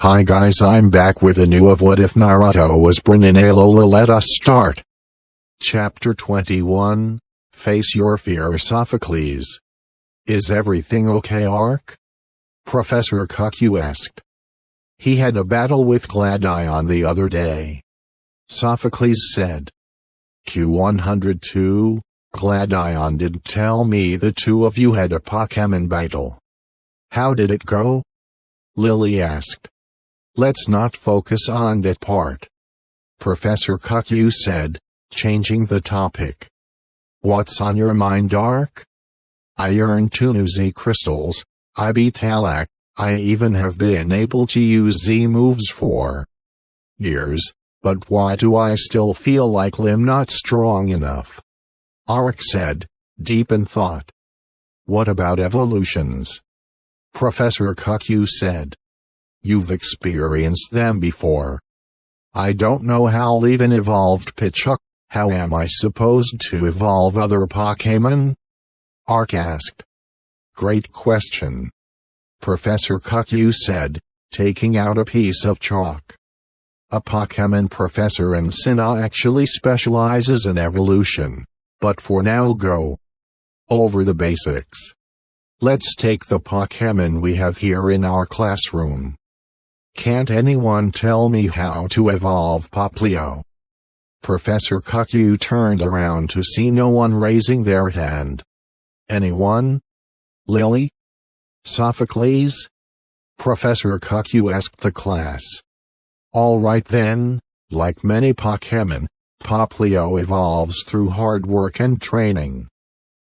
Hi guys, I'm back with a new of What If Naruto Was Born in Alola. Let us start. Chapter 21, Face Your Fear. Sophocles. Is everything okay, Ark? Professor Q asked. He had a battle with Gladion the other day. Sophocles said. Q102, Gladion did tell me the two of you had a Pokemon battle. How did it go? Lily asked. Let's not focus on that part. Professor Q said, changing the topic. What's on your mind, Ark? I earned 2 new Z crystals, I beat Talak, I even have been able to use Z moves for years, but why do I still feel like I'm not strong enough? Ark said, deep in thought. What about evolutions? Professor Q said. You've experienced them before. I don't know how even evolved Pichuk. How am I supposed to evolve other Pokemon? Ark asked. Great question. Professor Q said, taking out a piece of chalk. A Pokemon professor in Sinnoh actually specializes in evolution, but for now go over the basics. Let's take the Pokemon we have here in our classroom. Can't anyone tell me how to evolve Poplio? Professor Q turned around to see no one raising their hand. Anyone? Lily? Sophocles? Professor Q asked the class. All right then, like many Pokemon, Poplio evolves through hard work and training.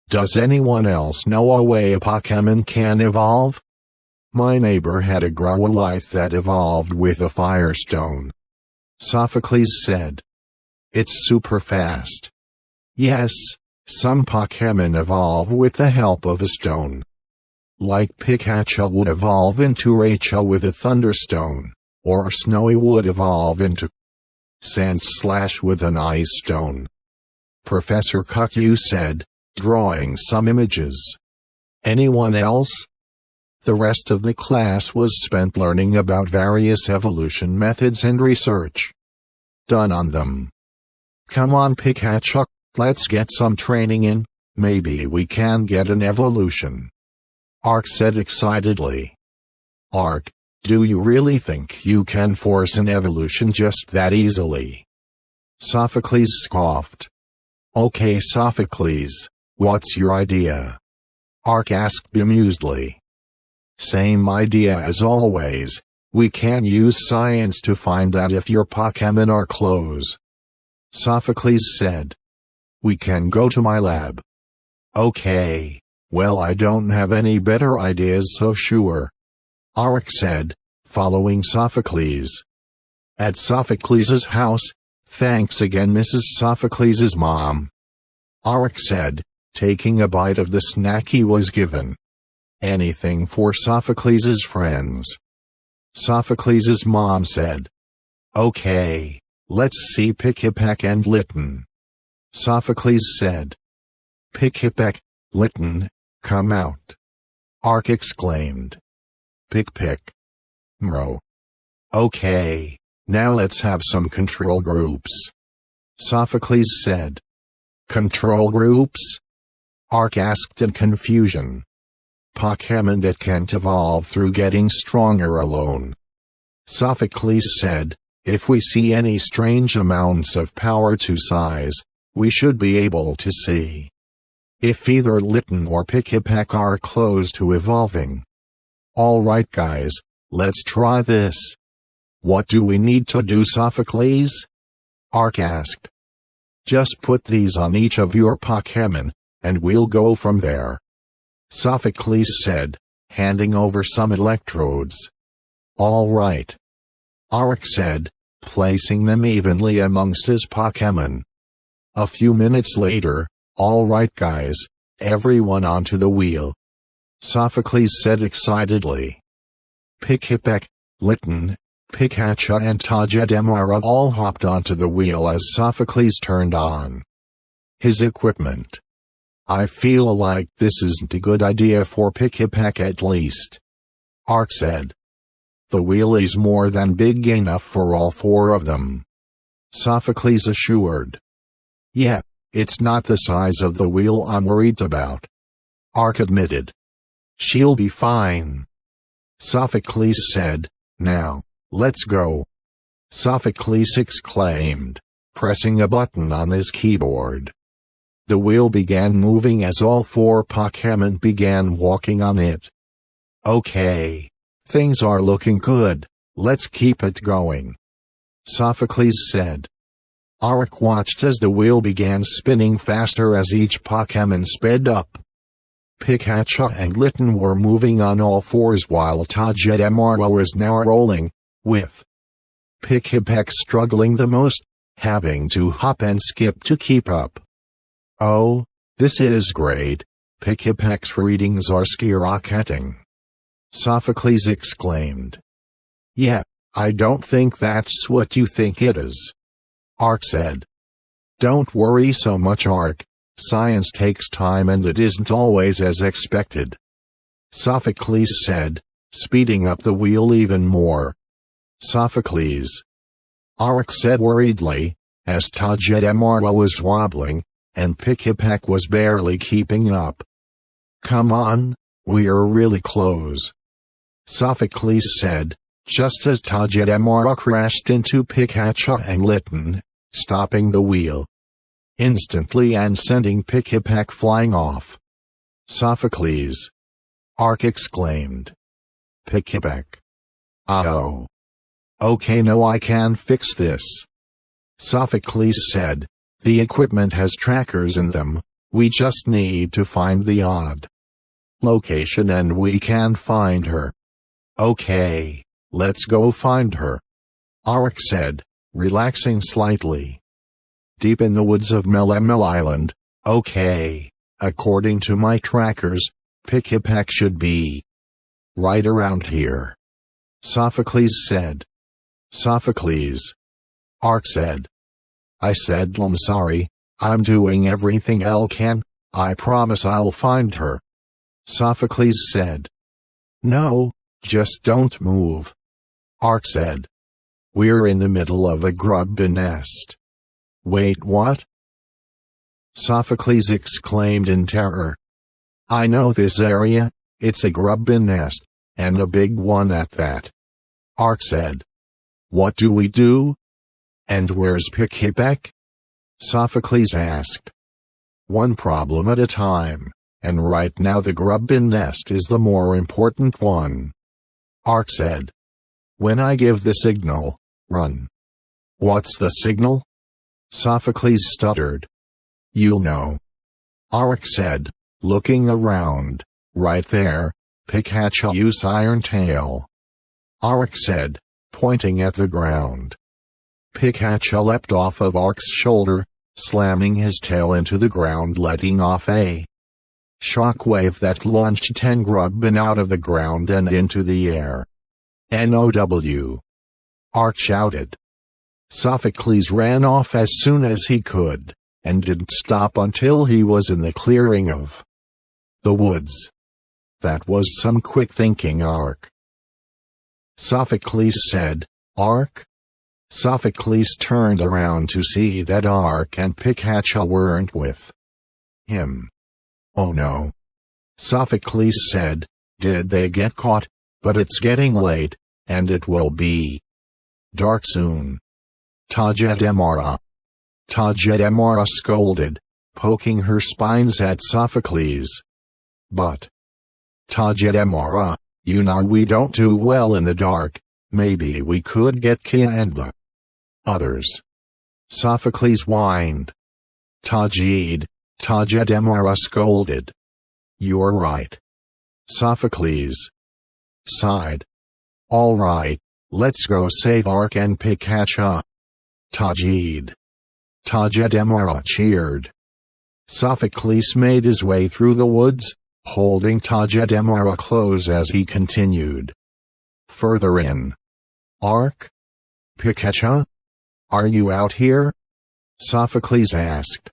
Does anyone else know a way a Pokemon can evolve? My neighbor had a Growlithe that evolved with a Firestone. Sophocles said. It's super fast. Yes, some Pokemon evolve with the help of a stone. Like Pikachu would evolve into Raichu with a Thunderstone, or Snowy would evolve into Sandslash with an Ice Stone. Professor Q said, drawing some images. Anyone else? The rest of the class was spent learning about various evolution methods and research done on them. Come on Pikachu, let's get some training in, maybe we can get an evolution. Ark said excitedly. Ark, do you really think you can force an evolution just that easily? Sophocles scoffed. Okay Sophocles, what's your idea? Ark asked bemusedly. Same idea as always, we can use science to find out if your Pokemon are close. Sophocles said. We can go to my lab. Okay, well I don't have any better ideas so sure. Ark said, following Sophocles. At Sophocles' house, thanks again Mrs. Sophocles' mom. Ark said, taking a bite of the snack he was given. Anything for Sophocles' friends. Sophocles' mom said. Okay, let's see Pikipek and Litten. Sophocles said. Pikipek, Litten, come out. Ark exclaimed. Pikpik. Mro. Okay, now let's have some control groups. Sophocles said. Control groups? Ark asked in confusion. Pokemon that can't evolve through getting stronger alone. Sophocles said, if we see any strange amounts of power to size, we should be able to see if either Litten or Pikipek are close to evolving. Alright guys, let's try this. What do we need to do Sophocles? Ark asked. Just put these on each of your Pokemon, and we'll go from there. Sophocles said, handing over some electrodes. All right. Ark said, placing them evenly amongst his Pokemon. A few minutes later, all right guys, everyone onto the wheel. Sophocles said excitedly. Pikipek, Litten, Pikachu and Togedemaru all hopped onto the wheel as Sophocles turned on his equipment. I feel like this isn't a good idea for Pikipek at least. Ark said. The wheel is more than big enough for all four of them," Sophocles assured. "Yeah, it's not the size of the wheel I'm worried about," Ark admitted. "She'll be fine," Sophocles said. "Now, let's go," Sophocles exclaimed, pressing a button on his keyboard. The wheel began moving as all four Pokémon began walking on it. "Okay. Things are looking good, let's keep it going," Sophocles said. Ark watched as the wheel began spinning faster as each Pokémon sped up. Pikachu and Litten were moving on all fours while Togedemaru was now rolling, with Pikipek struggling the most, having to hop and skip to keep up. "Oh, this is great. Pikipek's readings are skyrocketing," Sophocles exclaimed. "Yeah, I don't think that's what you think it is," Ark said. "Don't worry so much, Ark. Science takes time and it isn't always as expected," Sophocles said, speeding up the wheel even more. "Sophocles," Ark said worriedly, as Togedemaru was wobbling, and Pikipek was barely keeping up. "Come on, we're really close," Sophocles said, just as Togedemaru crashed into Pikachu and Litten, stopping the wheel instantly and sending Pikipek flying off. "Sophocles," Ark exclaimed. "Pikipek. Oh. Okay, no, I can fix this," Sophocles said. "The equipment has trackers in them, we just need to find the odd location and we can find her." "Okay, let's go find her," Ark said, relaxing slightly. "Deep in the woods of Melemel Island, okay, according to my trackers, Pikipek should be right around here," Sophocles said. "Sophocles," Ark said. I'm sorry, I'm doing everything I can, I promise I'll find her," Sophocles said. "No, just don't move," Ark said. "We're in the middle of a grub nest." "Wait, what?" Sophocles exclaimed in terror. "I know this area, it's a grub nest, and a big one at that," Ark said. "What do we do? And where's Pikipek?" Sophocles asked. "One problem at a time, and right now the grub nest is the more important one," Ark said. "When I give the signal, run." "What's the signal?" Sophocles stuttered. "You'll know," Ark said, looking around. "Right there, Pikachu's iron tail," Ark said, pointing at the ground. Pikachu leapt off of Ark's shoulder, slamming his tail into the ground, letting off a shockwave that launched 10 Grubben out of the ground and into the air. "NOW!" Ark shouted. Sophocles ran off as soon as he could, and didn't stop until he was in the clearing of the woods. "That was some quick thinking, Ark," Sophocles said. "Ark?" Sophocles turned around to see that Ark and Pikachu weren't with him. "Oh no," Sophocles said. "Did they get caught? But it's getting late, and it will be dark soon." Togedemaru scolded, poking her spines at Sophocles. "But, Togedemaru, you know we don't do well in the dark, maybe we could get Kia and the others," Sophocles whined. Togedemaru scolded. "You're right," Sophocles sighed. "All right, let's go save Ark and Pikachu." Togedemaru cheered. Sophocles made his way through the woods, holding Togedemaru close as he continued. Further in. "Ark? Pikachu? Are you out here?" Sophocles asked.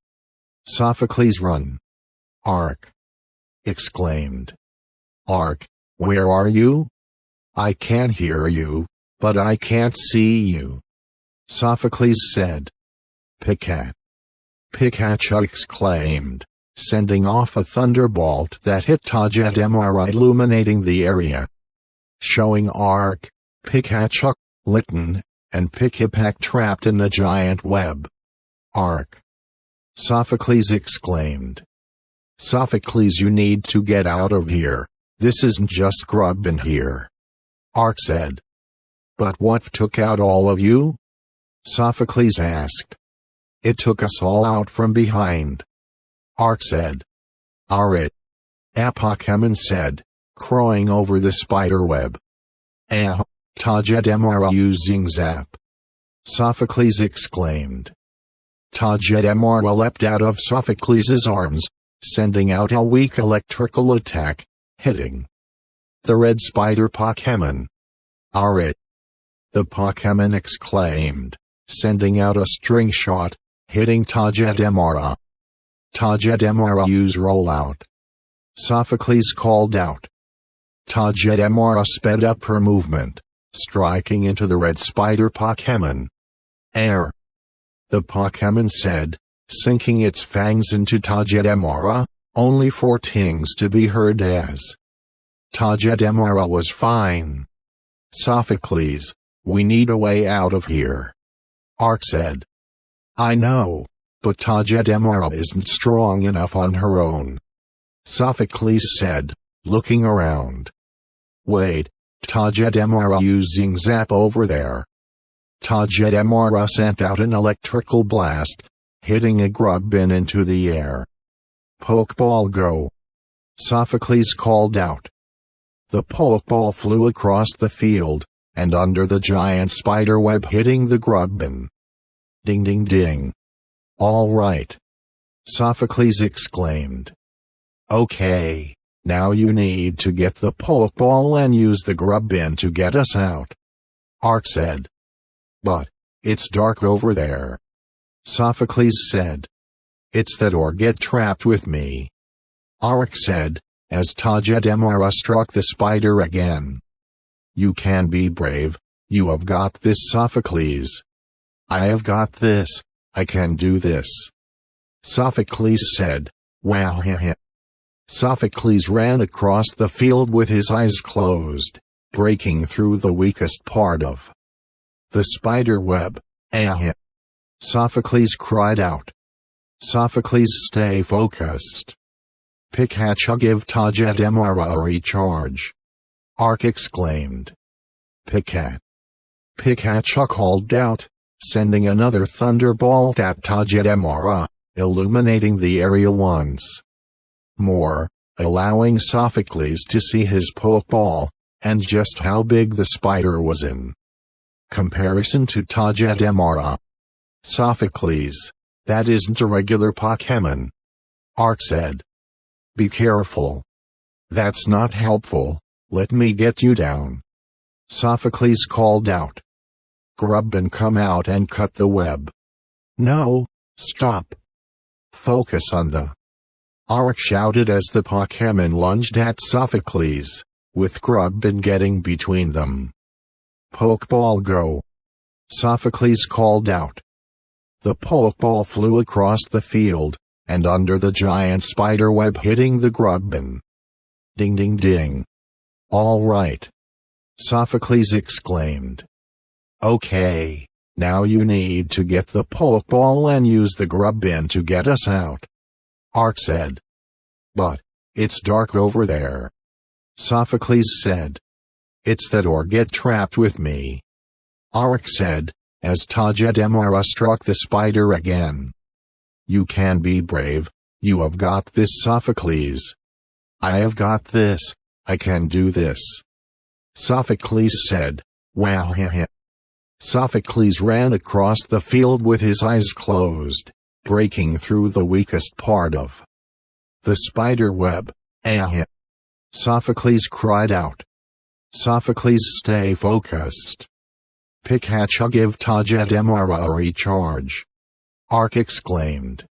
Sophocles run. "Ark!" exclaimed. "Ark, where are you?" I can hear you, but I can't see you," Sophocles said. "Picat! Pikachu!" exclaimed, sending off a thunderbolt that hit Tajademara, illuminating the area. Showing Arc, Pikachu, Litten, and Pikipek trapped in a giant web. "Arc!" Sophocles exclaimed. "Sophocles, you need to get out of here. This isn't just grub in here," Arc said. "But what took out all of you?" Sophocles asked. "It took us all out from behind," Arc said. "Alright," a Pokemon said, crawling over the spider web. Tajademara using Zap," Sophocles exclaimed. Tajademara leapt out of Sophocles' arms, sending out a weak electrical attack, hitting the red spider Pokemon. "Alright," the Pokemon exclaimed, sending out a string shot, hitting Tajademara. Tajademara use Rollout, Sophocles called out. Tajademara sped up her movement, striking into the red spider Pokemon. "Air!" the Pokemon said, sinking its fangs into Tajademara, only for tings to be heard as Tajademara was fine. "Sophocles, we need a way out of here," Arc said. "I know, but Tajademara isn't strong enough on her own," Sophocles said, looking around. "Wait, Tajademara using Zap over there." Tajademara sent out an electrical blast, hitting a Grubbin into the air. "Pokeball go!" Sophocles called out. The Pokeball flew across the field, and under the giant spider web, hitting the Grubbin. "Ding ding ding! All right!" Sophocles exclaimed. "Okay, now you need to get the Pokeball and use the Grubbin to get us out," Arc said. "But it's dark over there," Sophocles said. "It's that or get trapped with me," Arc said, as Tajademara struck the spider again. "You can be brave, you have got this, Sophocles." "I have got this, I can do this," Sophocles said. "Wow!" Sophocles ran across the field with his eyes closed, breaking through the weakest part of the spider web. Sophocles cried out. "Sophocles, stay focused. Pikachu, give Tajademara a recharge," Arc exclaimed. Pikachu called out, sending another thunderbolt at Tajademara, illuminating the area once more, allowing Sophocles to see his Pokeball, and just how big the spider was in comparison to Tajademara. "Sophocles, that isn't a regular Pokemon," Arc said. "Be careful. That's not helpful, let me get you down," Sophocles called out. "Grubbin, come out and cut the web." "No, stop. Focus on the..." Arc shouted as the Pokemon lunged at Sophocles, with Grubbin getting between them. "Pokeball go!" Sophocles called out. The Pokeball flew across the field, and under the giant spider web, hitting the Grubbin. "Ding ding ding! All right!" Sophocles exclaimed. "Okay, now you need to get the Pokeball and use the Grubbin to get us out," Arc said. "But it's dark over there," Sophocles said. "It's that or get trapped with me," Arc said, as Tajademara struck the spider again. "You can be brave, you have got this, Sophocles." "I have got this, I can do this," Sophocles said. "Wow!" Sophocles ran across the field with his eyes closed, breaking through the weakest part of the spider web. Sophocles cried out. "Sophocles, stay focused. Pikachu, give Tajademara a recharge," Arc exclaimed.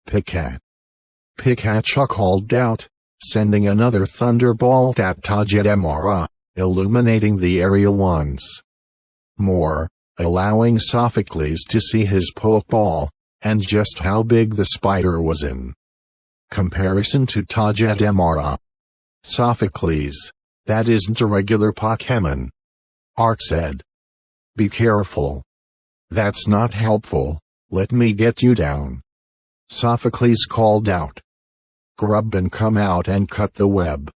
Pikachu called out, sending another thunderbolt at Tajademara, illuminating the area once more, allowing Sophocles to see his pokeball, and just how big the spider was in comparison to Togedemaru. Sophocles, that isn't a regular Pokemon, Ark said. Be careful. That's not helpful, let me get you down. Sophocles called out. Grubbin, come out and cut the web.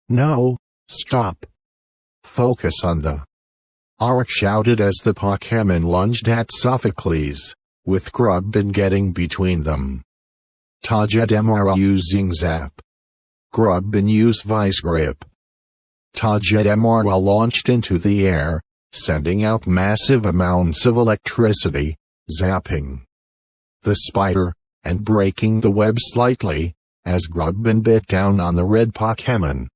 No, stop. Focus on the. Ark shouted as the Pokemon lunged at Sophocles, with Grubbin getting between them. Togedemaru using Zap. Grubbin used Vice Grip. Togedemaru launched into the air, sending out massive amounts of electricity, zapping the spider, and breaking the web slightly, as Grubbin bit down on the red Pokemon.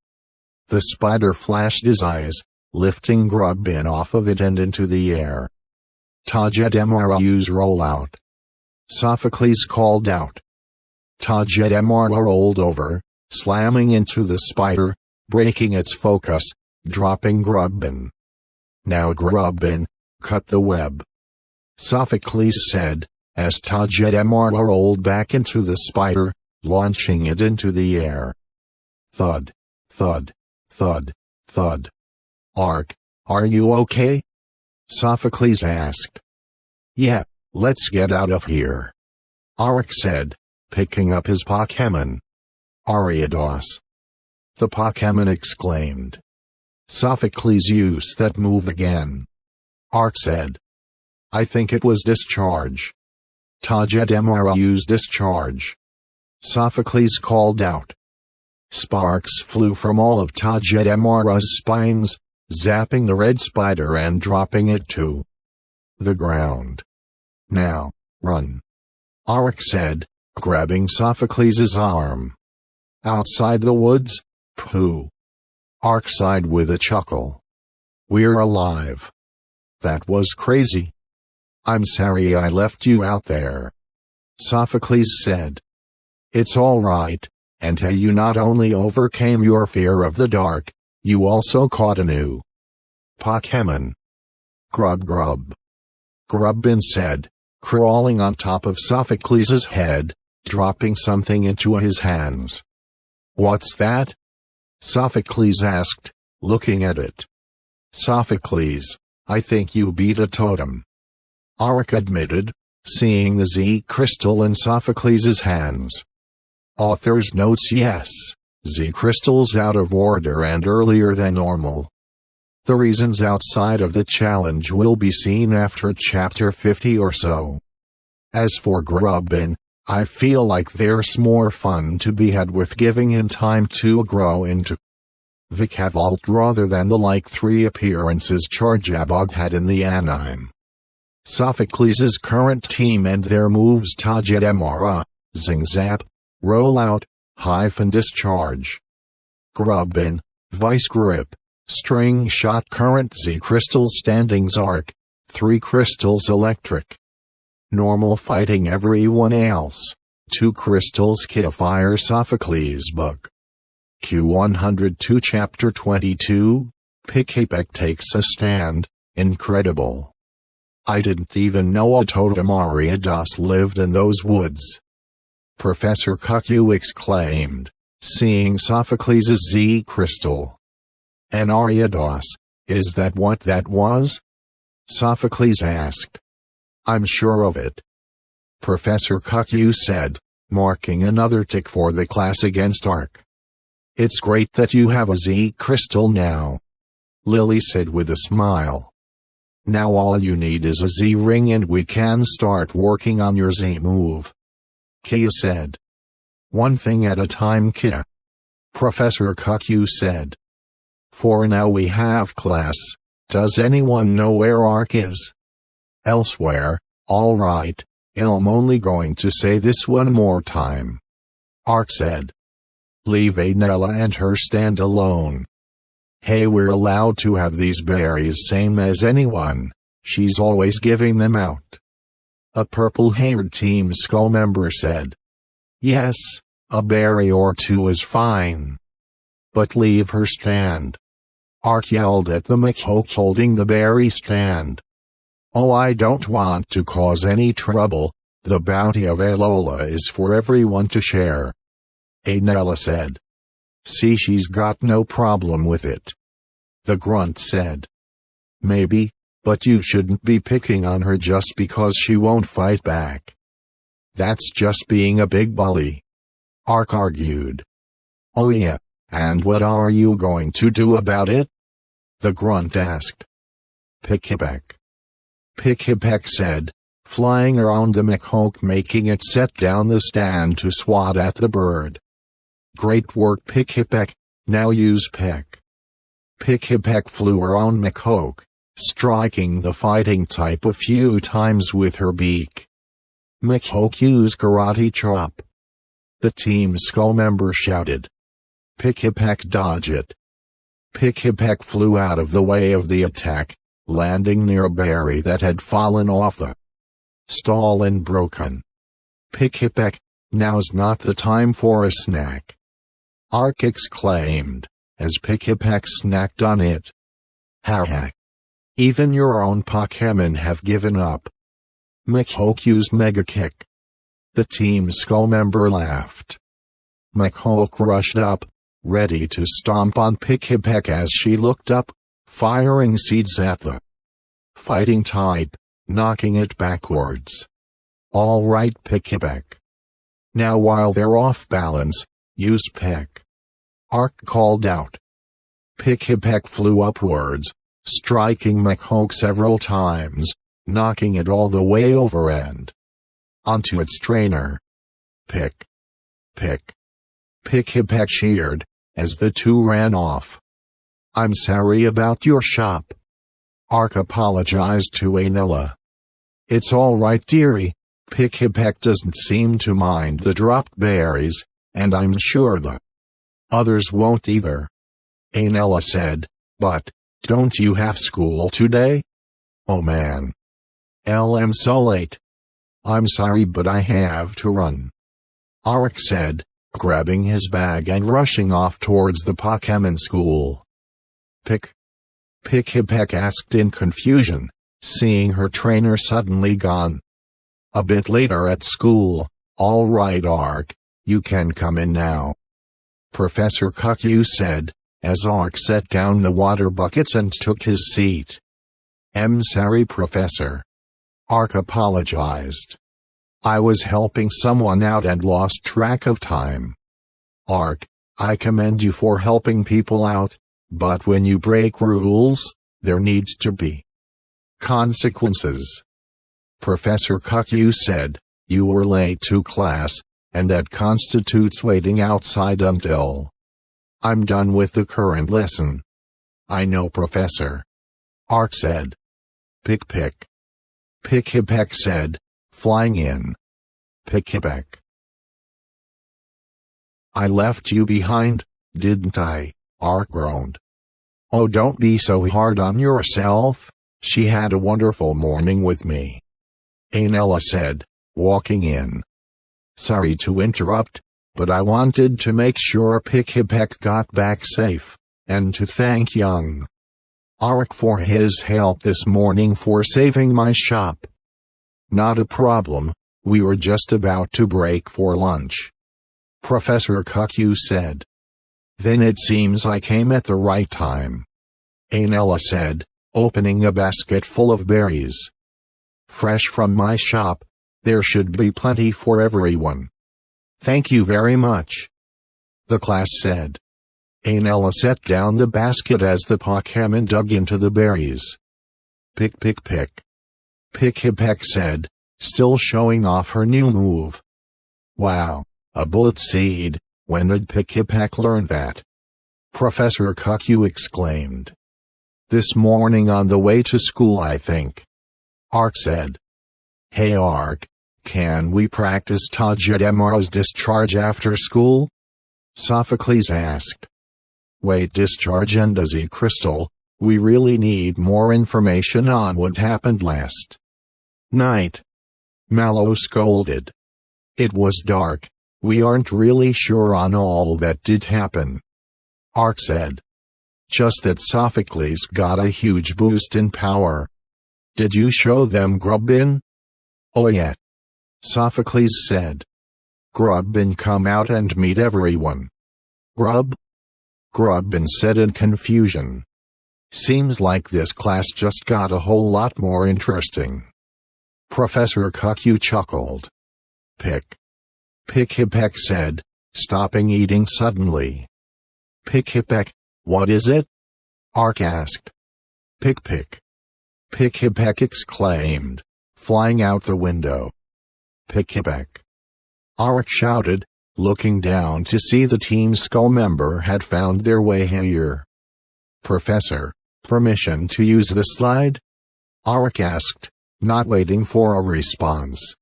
The spider flashed his eyes, lifting Grubbin off of it and into the air. Togedemaru used Rollout. Sophocles called out. Togedemaru rolled over, slamming into the spider, breaking its focus, dropping Grubbin. Now Grubbin, cut the web. Sophocles said, as Togedemaru rolled back into the spider, launching it into the air. Thud, thud, thud, thud. Ark, are you okay? Sophocles asked. Yeah, let's get out of here. Ark said, picking up his Pokemon. Ariados. The Pokemon exclaimed. Sophocles used that move again. Ark said. I think it was Discharge. Togedemaru used Discharge. Sophocles called out. Sparks flew from all of Togedemaru's spines, zapping the red spider and dropping it to the ground. Now, run. Ark said, grabbing Sophocles' arm. Outside the woods, pooh. Ark sighed with a chuckle. We're alive. That was crazy. I'm sorry I left you out there. Sophocles said. It's all right, and hey, you not only overcame your fear of the dark, you also caught a new Pokemon. Grub grub. Grubbin said, crawling on top of Sophocles' head, dropping something into his hands. What's that? Sophocles asked, looking at it. Sophocles, I think you beat a totem. Ark admitted, seeing the Z crystal in Sophocles' hands. Author's notes: yes, Z crystals out of order and earlier than normal. The reasons outside of the challenge will be seen after chapter 50 or so. As for Grubbin, I feel like there's more fun to be had with giving him time to grow into Vikavolt rather than the 3 appearances Charjabug had in the anime. Sophocles' current team and their moves: Togedemaru, Zing Zap, Rollout, Discharge. Grubbin, Vice Grip, String Shot. Current Z crystals standings: Arc, 3 crystals electric. Normal fighting everyone else, 2 crystals Fire. Sophocles book. Q102 Chapter 22, Pikipek takes a stand, incredible. I didn't even know a totem Ariados lived in those woods. Professor Cuckoo exclaimed, seeing Sophocles' Z crystal. An Ariados, is that what that was? Sophocles asked. I'm sure of it. Professor Cuckoo said, marking another tick for the class against Ark. It's great that you have a Z crystal now, Lily said with a smile. Now all you need is a Z ring and we can start working on your Z move, Kia said. One thing at a time, Kia, Professor Cuckoo said. For now we have class. Does anyone know where Ark is? Elsewhere. All right, I'm only going to say this one more time, Ark said. Leave Anella and her stand alone. Hey, we're allowed to have these berries same as anyone, she's always giving them out. A purple-haired Team Skull member said. Yes, a berry or two is fine. But leave her stand. Ark yelled at the Mchoke holding the berry stand. "Oh, I don't want to cause any trouble. The bounty of Alola is for everyone to share," Anella said. "See, she's got no problem with it," the grunt said. "Maybe, but you shouldn't be picking on her just because she won't fight back. That's just being a big bully," Ark argued. "Oh yeah, and what are you going to do about it?" the grunt asked. "Pick-a-peck," Pick-a-peck said, flying around the Mchoke, making it set down the stand to swat at the bird. "Great work, Pick-a-peck, now use Peck." Pick-a-peck flew around Mchoke, striking the fighting type a few times with her beak. Mchoke used Karate Chop. The Team Skull member shouted. Pick-a-peck dodged it. Pick-a-peck flew out of the way of the attack, landing near a berry that had fallen off the stall and broken. "Pick-a-peck, now's not the time for a snack," Ark exclaimed, as Pick-a-peck snacked on it. "Ha ha. Even your own Pokemon have given up." Mchoke used Mega Kick. The Team Skull member laughed. Mchoke rushed up, ready to stomp on Pick-a-peck as she looked up, firing seeds at the fighting type, knocking it backwards. "All right, Pick-a-peck. Now while they're off balance, use Peck," Ark called out. Pick-a-peck flew upwards, striking Mchoke several times, knocking it all the way over and onto its trainer. "Pick, pick." Pick-a-peck cheered, as the two ran off. "I'm sorry about your shop," Ark apologized to Anella. "It's all right, dearie. Pick-a-peck doesn't seem to mind the dropped berries, and I'm sure the others won't either," Anella said. "But, don't you have school today?" "Oh man. I'm so late. I'm sorry, but I have to run," Ark said, grabbing his bag and rushing off towards the Pokemon school. Pick-a-peck asked in confusion, seeing her trainer suddenly gone. A bit later at school, "All right, Ark, you can come in now," Professor Cuckoo said, as Ark set down the water buckets and took his seat. "I'm sorry, Professor," Ark apologized. "I was helping someone out and lost track of time." "Ark, I commend you for helping people out, but when you break rules, there needs to be consequences," Professor Cuckoo said. "You were late to class, and that constitutes waiting outside until I'm done with the current lesson." "I know, Professor," Ark said. Pick-a-peck," Pick-a-peck said, flying in. "Pick-a-peck. I left you behind, didn't I?" Ark groaned. "Oh, don't be so hard on yourself. She had a wonderful morning with me," Anella said, walking in. "Sorry to interrupt, but I wanted to make sure Pick-a-peck got back safe, and to thank young Ark for his help this morning for saving my shop." "Not a problem, we were just about to break for lunch," Professor Cuckoo said. "Then it seems I came at the right time," Anella said, opening a basket full of berries. "Fresh from my shop, there should be plenty for everyone." "Thank you very much," the class said. Anella set down the basket as the Pokemon dug into the berries. Pick-a-peck," Pick-a-peck said, still showing off her new move. "Wow, a bullet seed, when did Pick-a-peck learn that?" Professor Cuckoo exclaimed. "This morning on the way to school, I think," Ark said. "Hey Ark, can we practice Togedemaru's discharge after school?" Sophocles asked. "Wait, discharge and Dizzy Crystal, we really need more information on what happened last night," Mallow scolded. "It was dark, we aren't really sure on all that did happen," Ark said. just that Sophocles got a huge boost in power. Did you show them Grubbin? Oh yeah, Sophocles said. Grubbin, come out and meet everyone. Grubbin said in confusion. Seems like this class just got a whole lot more interesting. Professor Cuckoo chuckled. Pick-Hip-Peck said, stopping eating suddenly. Pick-Hip-Peck, what is it? Ark asked. Pick-Pick. Pick-Hip-Peck exclaimed, flying out the window. Pick-Hip-Peck. Ark shouted, looking down to see the Team Skull member had found their way here. Professor, permission to use the slide? Ark asked, not waiting for a response.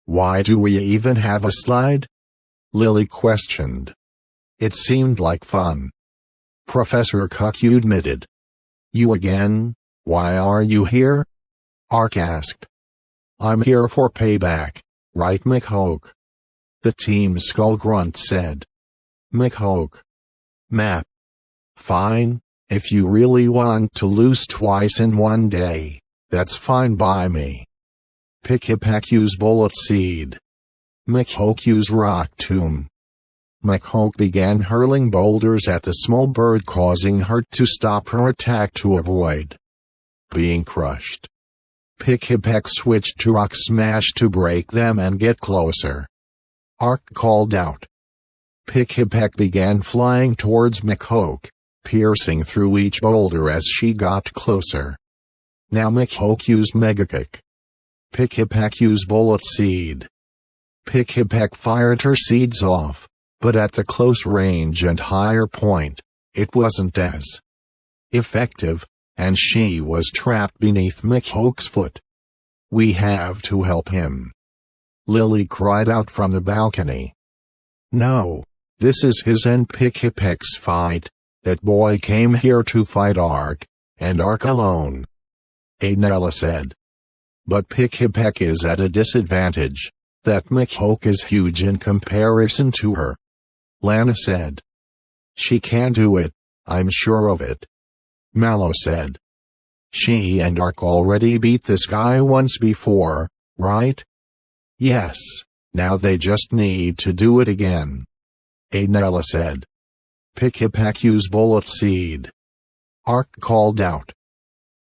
Why do we even have a slide? Lily questioned. It seemed like fun. Professor Cuckoo admitted. You again? Why are you here? Ark asked. I'm here for payback, right McHoke? The Team Skull grunt said. McHoke. Map. Fine, if you really want to lose twice in one day, that's fine by me. Pick-Hip-Peck use bullet seed. McHoke use rock tomb. McHoke began hurling boulders at the small bird, causing her to stop her attack to avoid being crushed. Pick-Hip-Peck switched to rock smash to break them and get closer. Ark called out. Pick-Hip-Peck began flying towards McHoke, piercing through each boulder as she got closer. Now McHoke used Mega Kick. Pick-Hip-Peck used bullet seed. Pick-Hip-Peck fired her seeds off, but at the close range and higher point, it wasn't as effective, and she was trapped beneath McHoke's foot. We have to help him. Lily cried out from the balcony. No, this is his and Pick-Hip-Peck's fight. That boy came here to fight Ark, and Ark alone. Adnella said. But Pick-Hip-Peck is at a disadvantage. That McHoke is huge in comparison to her. Lana said. She can do it, I'm sure of it. Mallow said. She and Ark already beat this guy once before, right? Yes, now they just need to do it again. Adnella said. Pick-Hip-Peck use bullet seed. Ark called out.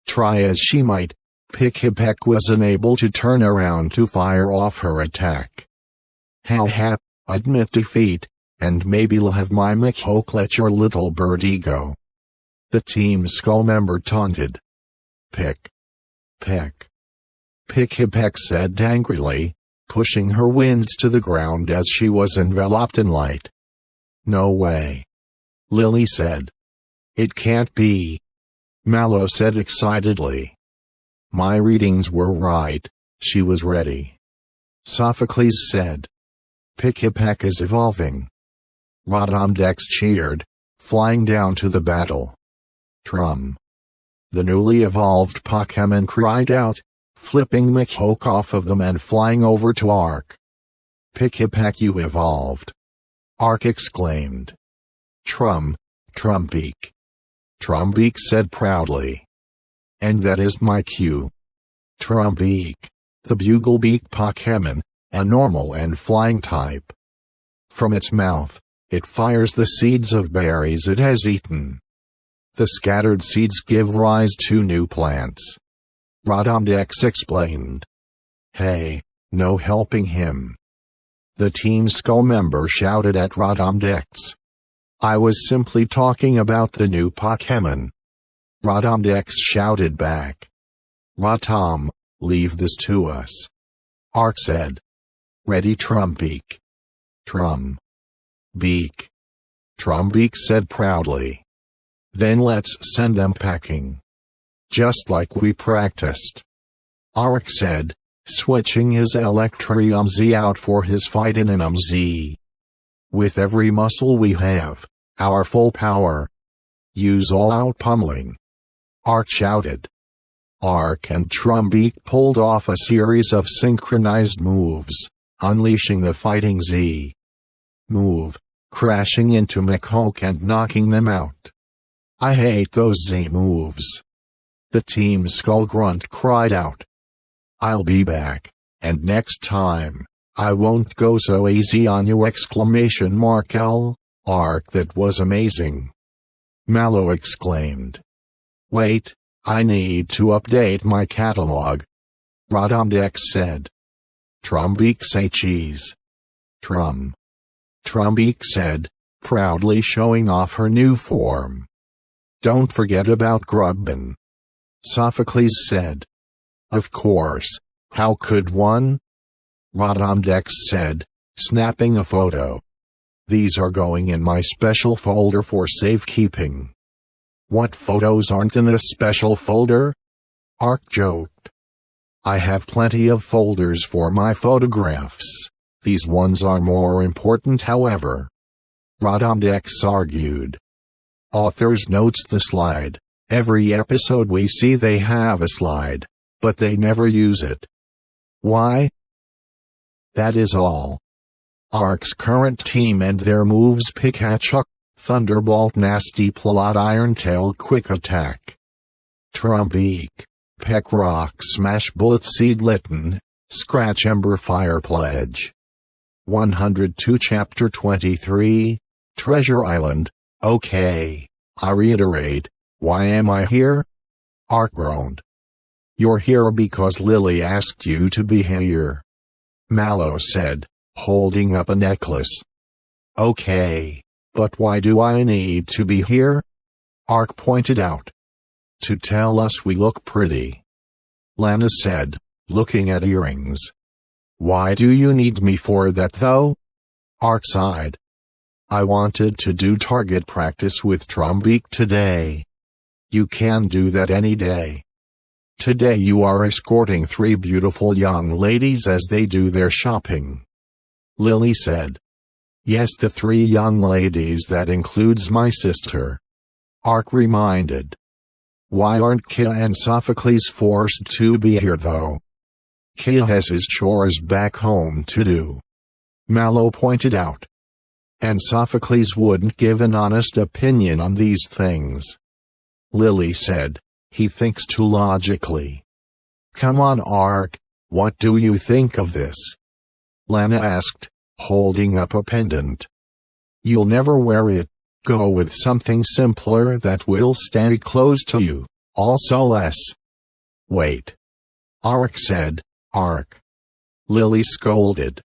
Try as she might, Pick-Hip-Peck was unable to turn around to fire off her attack. Ha, admit defeat, and maybe I'll have my McHoke let your little birdie go. The Team Skull member taunted. Pick-Peck. Pick-Hip-Peck said angrily, pushing her winds to the ground as she was enveloped in light. No way. Lily said. It can't be. Mallow said excitedly. My readings were right, she was ready. Sophocles said. Pick-Hip-Peck is evolving. Rotomdex cheered, flying down to the battle. Trum. The newly evolved Pokemon cried out, flipping McHoke off of them and flying over to Ark. Pick-Hip-Peck, you evolved. Ark exclaimed. Trumbeak. Trumbeak said proudly. And that is my cue. Trumbeak, the Bugglebeak Pokemon, a normal and flying type. From its mouth, it fires the seeds of berries it has eaten. The scattered seeds give rise to new plants. Rotomdex explained. Hey, no helping him. The Team Skull member shouted at Rotomdex. I was simply talking about the new Pokemon. Rotomdex shouted back. Rotom, leave this to us. Ark said. Ready, Trumbeak. Trumbeak. Trumbeak said proudly. Then let's send them packing. Just like we practiced. Ark said, switching his Electrium Z out for his Phytonum Z. With every muscle we have, our full power. Use all-out pummeling. Ark shouted. Ark and Trumbeak pulled off a series of synchronized moves, unleashing the Fighting Z. Move, crashing into McHoke and knocking them out. I hate those Z moves. The Team Skull Grunt cried out. I'll be back, and next time, I won't go so easy on you! L. Arc, that was amazing. Mallow exclaimed. Wait, I need to update my catalog. Rodondex said. Trumbeak say cheese. Trumbeak said, proudly showing off her new form. Don't forget about Grubbin. Sophocles said. Of course, how could one? Rodondex said, snapping a photo. These are going in my special folder for safekeeping. What photos aren't in a special folder? Arc joked. I have plenty of folders for my photographs. These ones are more important, however. Rodondex argued. Authors notes the slide. Every episode we see they have a slide, but they never use it. Why? That is all. Arc's current team and their moves: Pikachu, Thunderbolt, Nasty Plot, Iron Tail, Quick Attack, Trumbeak, Peck Rock Smash, Bullet Seed, Litten, Scratch, Ember, Fire Pledge. 102 Chapter 23, Treasure Island. Okay, I reiterate, why am I here? Arc groaned. You're here because Lily asked you to be here. Mallow said, holding up a necklace. Okay, but why do I need to be here? Arc pointed out. To tell us we look pretty. Lana said, looking at earrings. Why do you need me for that though? Arc sighed. I wanted to do target practice with Trumbeak today. You can do that any day. Today you are escorting 3 beautiful young ladies as they do their shopping. Lily said. Yes, the 3 young ladies, that includes my sister. Arc reminded. Why aren't Kia and Sophocles forced to be here though? Kia has his chores back home to do. Mallow pointed out. And Sophocles wouldn't give an honest opinion on these things. Lily said. He thinks too logically. Come on, Arc, what do you think of this? Lana asked, holding up a pendant. You'll never wear it. Go with something simpler that will stay close to you, also less. Wait. Arc said. Arc. Lily scolded.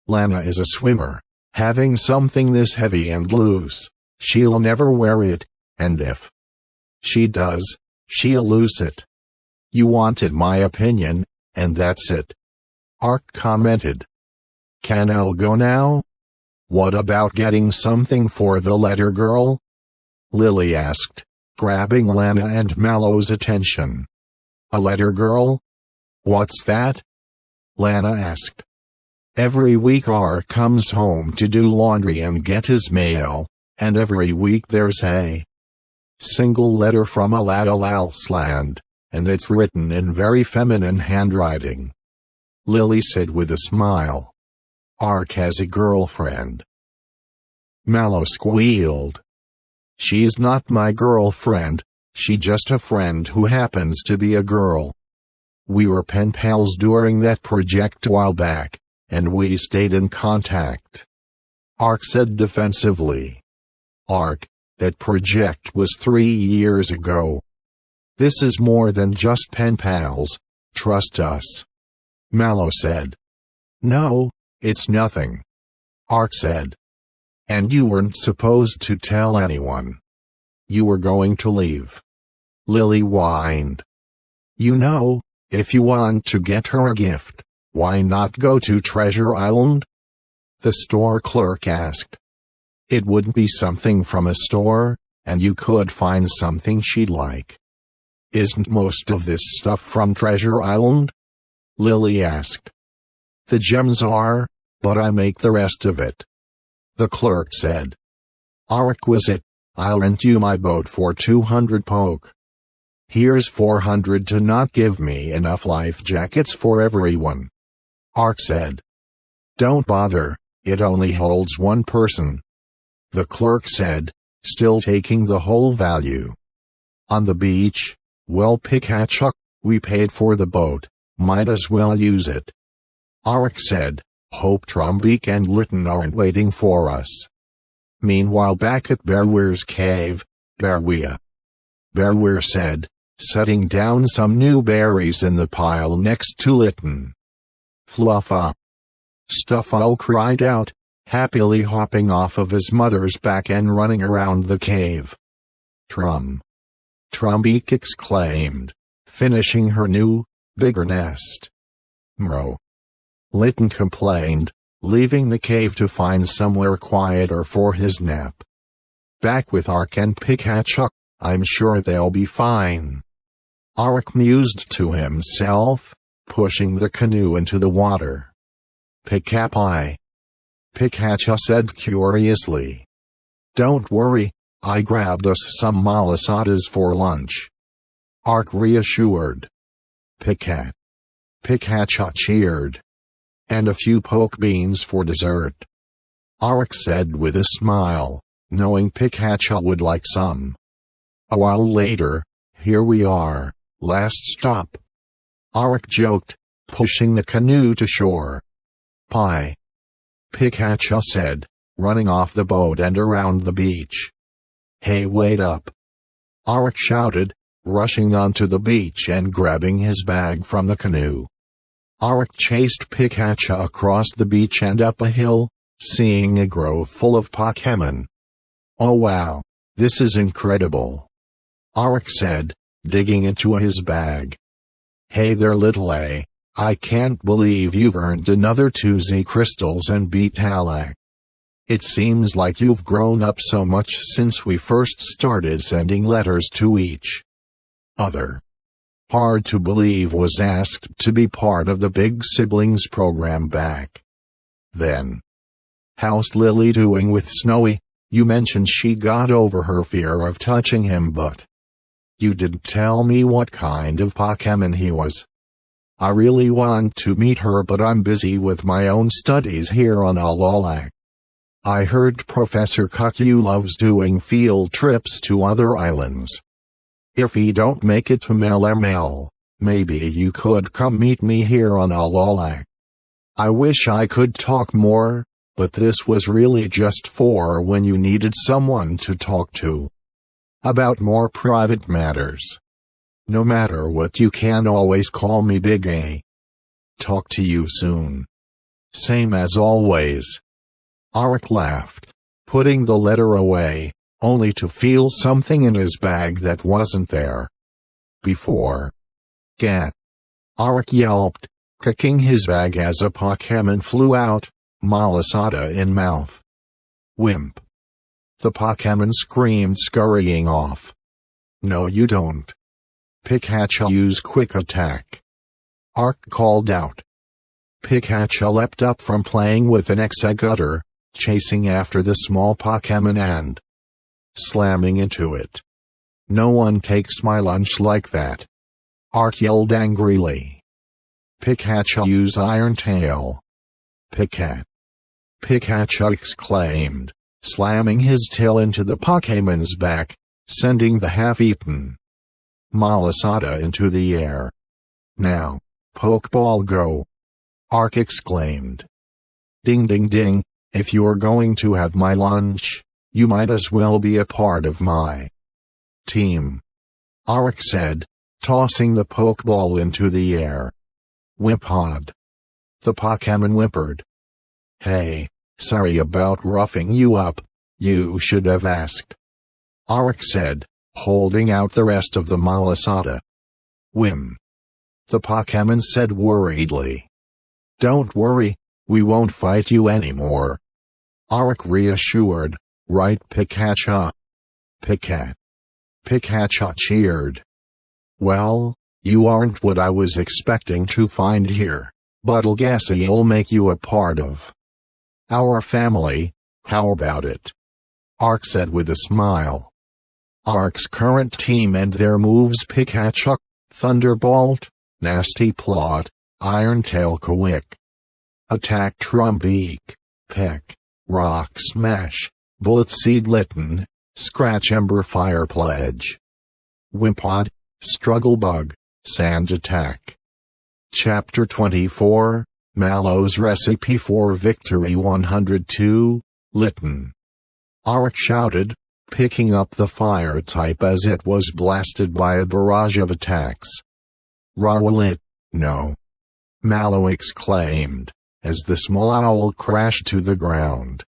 Lana is a swimmer. Having something this heavy and loose, she'll never wear it, and if she does, she'll lose it. You wanted my opinion, and that's it. Arc commented. Can I go now? What about getting something for the letter girl? Lily asked, grabbing Lana and Mallow's attention. A letter girl? What's that? Lana asked. Every week Arc comes home to do laundry and get his mail, and every week there's a single letter from Alola land, and it's written in very feminine handwriting. Lily said with a smile. Arc has a girlfriend. Mallow squealed. She's not my girlfriend, she's just a friend who happens to be a girl. We were pen pals during that project a while back, and we stayed in contact. Arc said defensively. Arc, that project was 3 years ago. This is more than just pen pals, trust us. Mallow said. No, it's nothing. Arc said. And you weren't supposed to tell anyone. You were going to leave. Lily whined. You know, if you want to get her a gift, why not go to Treasure Island? The store clerk asked. It wouldn't be something from a store, and you could find something she'd like. Isn't most of this stuff from Treasure Island? Lily asked. The gems are, but I make the rest of it. The clerk said. Requisite, I'll rent you my boat for 200 poke. Here's 400 to not give me enough life jackets for everyone. Arc said. Don't bother, it only holds 1 person. The clerk said, still taking the whole value. On the beach, well Pikachu, we paid for the boat, might as well use it. Arik said, hope Trumbeak and Litten aren't waiting for us. Meanwhile back at Bearware's cave, Bearwea said, setting down some new berries in the pile next to Litten. Fluffa. Stufful cried out, happily hopping off of his mother's back and running around the cave. Trumbeak exclaimed, finishing her new, bigger nest. Mro. Litten complained, leaving the cave to find somewhere quieter for his nap. Back with Arik and Pikachu, I'm sure they'll be fine. Arik mused to himself, pushing the canoe into the water. Pikachu said curiously. Don't worry, I grabbed us some malasadas for lunch. Arik reassured. Pikachu cheered. And a few poke beans for dessert. Arik said with a smile, knowing Pikachu would like some. A while later, here we are, last stop. Arik joked, pushing the canoe to shore. Pie. Pikachu said, running off the boat and around the beach. Hey, wait up. Arik shouted, rushing onto the beach and grabbing his bag from the canoe. Arik chased Pikachu across the beach and up a hill, seeing a grove full of Pokémon. Oh wow, this is incredible. Arik said, digging into his bag. Hey there little A, I can't believe you've earned another 2 Z crystals and beat Halak. It seems like you've grown up so much since we first started sending letters to each other. Hard to believe was asked to be part of the Big Siblings program back then. How's Lily doing with Snowy? You mentioned she got over her fear of touching him, but you didn't tell me what kind of Pokémon he was. I really want to meet her, but I'm busy with my own studies here on Alola. I heard Professor Cuckoo loves doing field trips to other islands. If he don't make it to Melemel, maybe you could come meet me here on Alola. I wish I could talk more, but this was really just for when you needed someone to talk to about more private matters. No matter what, you can always call me Big A. Talk to you soon. Same as always. Arik laughed, putting the letter away, only to feel something in his bag that wasn't there before. Gat. Arik yelped, kicking his bag as a Pokémon flew out, Malasada in mouth. Wimp. The Pokémon screamed, scurrying off. No you don't. Pikachu use quick attack. Arik called out. Pikachu leapt up from playing with an Exeggutor, chasing after the small Pokémon and slamming into it. No one takes my lunch like that. Arik yelled angrily. Pikachu use Iron Tail. Pikachu exclaimed, slamming his tail into the Pokémon's back, sending the half-eaten Malasada into the air. Now, Pokeball go! Arik exclaimed. Ding ding ding, if you're going to have my lunch, you might as well be a part of my team. Arik said, tossing the Pokeball into the air. Whimpod. The Pokémon whimpered. Hey, sorry about roughing you up, you should have asked. Arik said, holding out the rest of the Malasada. Whim. The Pokémon said worriedly. Don't worry, we won't fight you anymore. Arik reassured, right Pikachu? Pikachu cheered. Well, you aren't what I was expecting to find here, but I'll guess I'll make you a part of our family. How about it? Arik said with a smile. Arik's current team and their moves: Pikachu, Thunderbolt, Nasty Plot, Iron Tail, Quick Attack, Trumbeak, Peck, Rock Smash, Bullet Seed, Litten, Scratch Ember Fire Pledge. Wimpod, Struggle Bug, Sand Attack. Chapter 24, Mallow's Recipe for Victory 102, Litten. Arik shouted, picking up the fire type as it was blasted by a barrage of attacks. Rawlit, no. Mallow exclaimed, as the small owl crashed to the ground.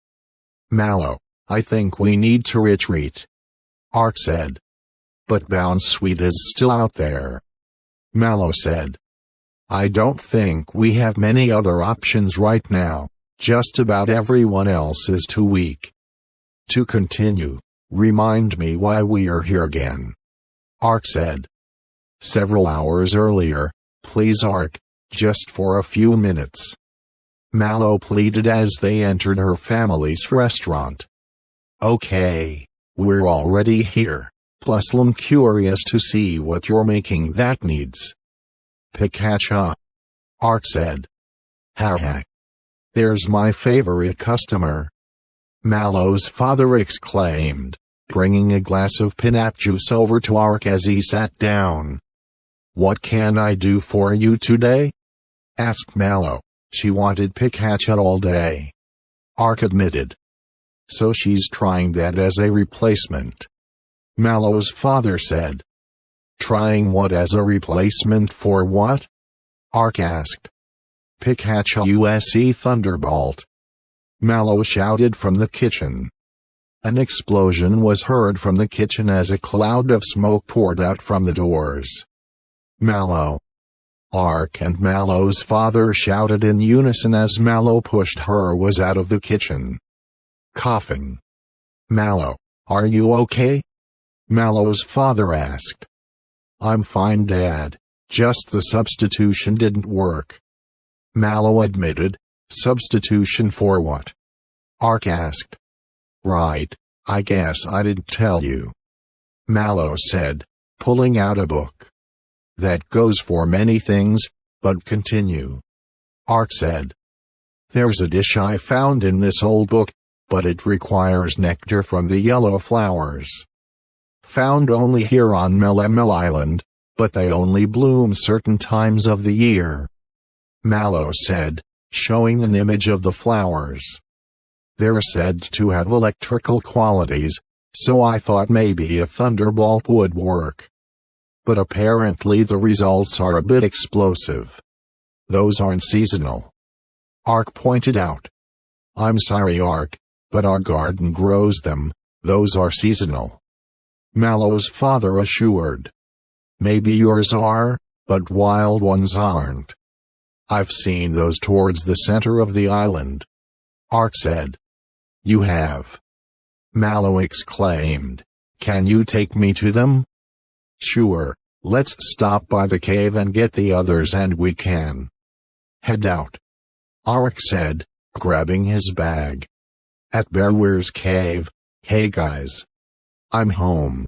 Mallow, I think we need to retreat. Arik said. But Bounsweet is still out there. Mallow said. I don't think we have many other options right now, just about everyone else is too weak. To continue, remind me why we are here again. Arik said. Several hours earlier, please Arik, just for a few minutes. Mallow pleaded as they entered her family's restaurant. Okay, we're already here, plus I'm curious to see what you're making that needs. Pikachu. Arik said. Haha. There's my favorite customer. Mallow's father exclaimed, bringing a glass of pineapple juice over to Arik as he sat down. What can I do for you today? Asked Mallow. She wanted Pikachu all day. Arik admitted. So she's trying that as a replacement. Mallow's father said. Trying what as a replacement for what? Arik asked. Pikachu USE Thunderbolt. Mallow shouted from the kitchen. An explosion was heard from the kitchen as a cloud of smoke poured out from the doors. Mallow. Arik and Mallow's father shouted in unison as Mallow pushed her was out of the kitchen. Coughing. Mallow, are you okay? Mallow's father asked. I'm fine, Dad, just the substitution didn't work. Mallow admitted. Substitution for what? Arik asked. Right, I guess I didn't tell you. Mallow said, pulling out a book. That goes for many things, but continue. Arik said. There's a dish I found in this old book, but it requires nectar from the yellow flowers. Found only here on Melemel Island, but they only bloom certain times of the year. Mallow said, showing an image of the flowers. They're said to have electrical qualities, so I thought maybe a thunderbolt would work. But apparently the results are a bit explosive. Those aren't seasonal. Arik pointed out. I'm sorry, Arik, but our garden grows them, those are seasonal. Mallow's father assured. Maybe yours are, but wild ones aren't. I've seen those towards the center of the island. Arik said. You have? Mallow exclaimed. Can you take me to them? Sure, let's stop by the cave and get the others and we can head out. Arik said, grabbing his bag. At Bearware's cave, hey guys. I'm home.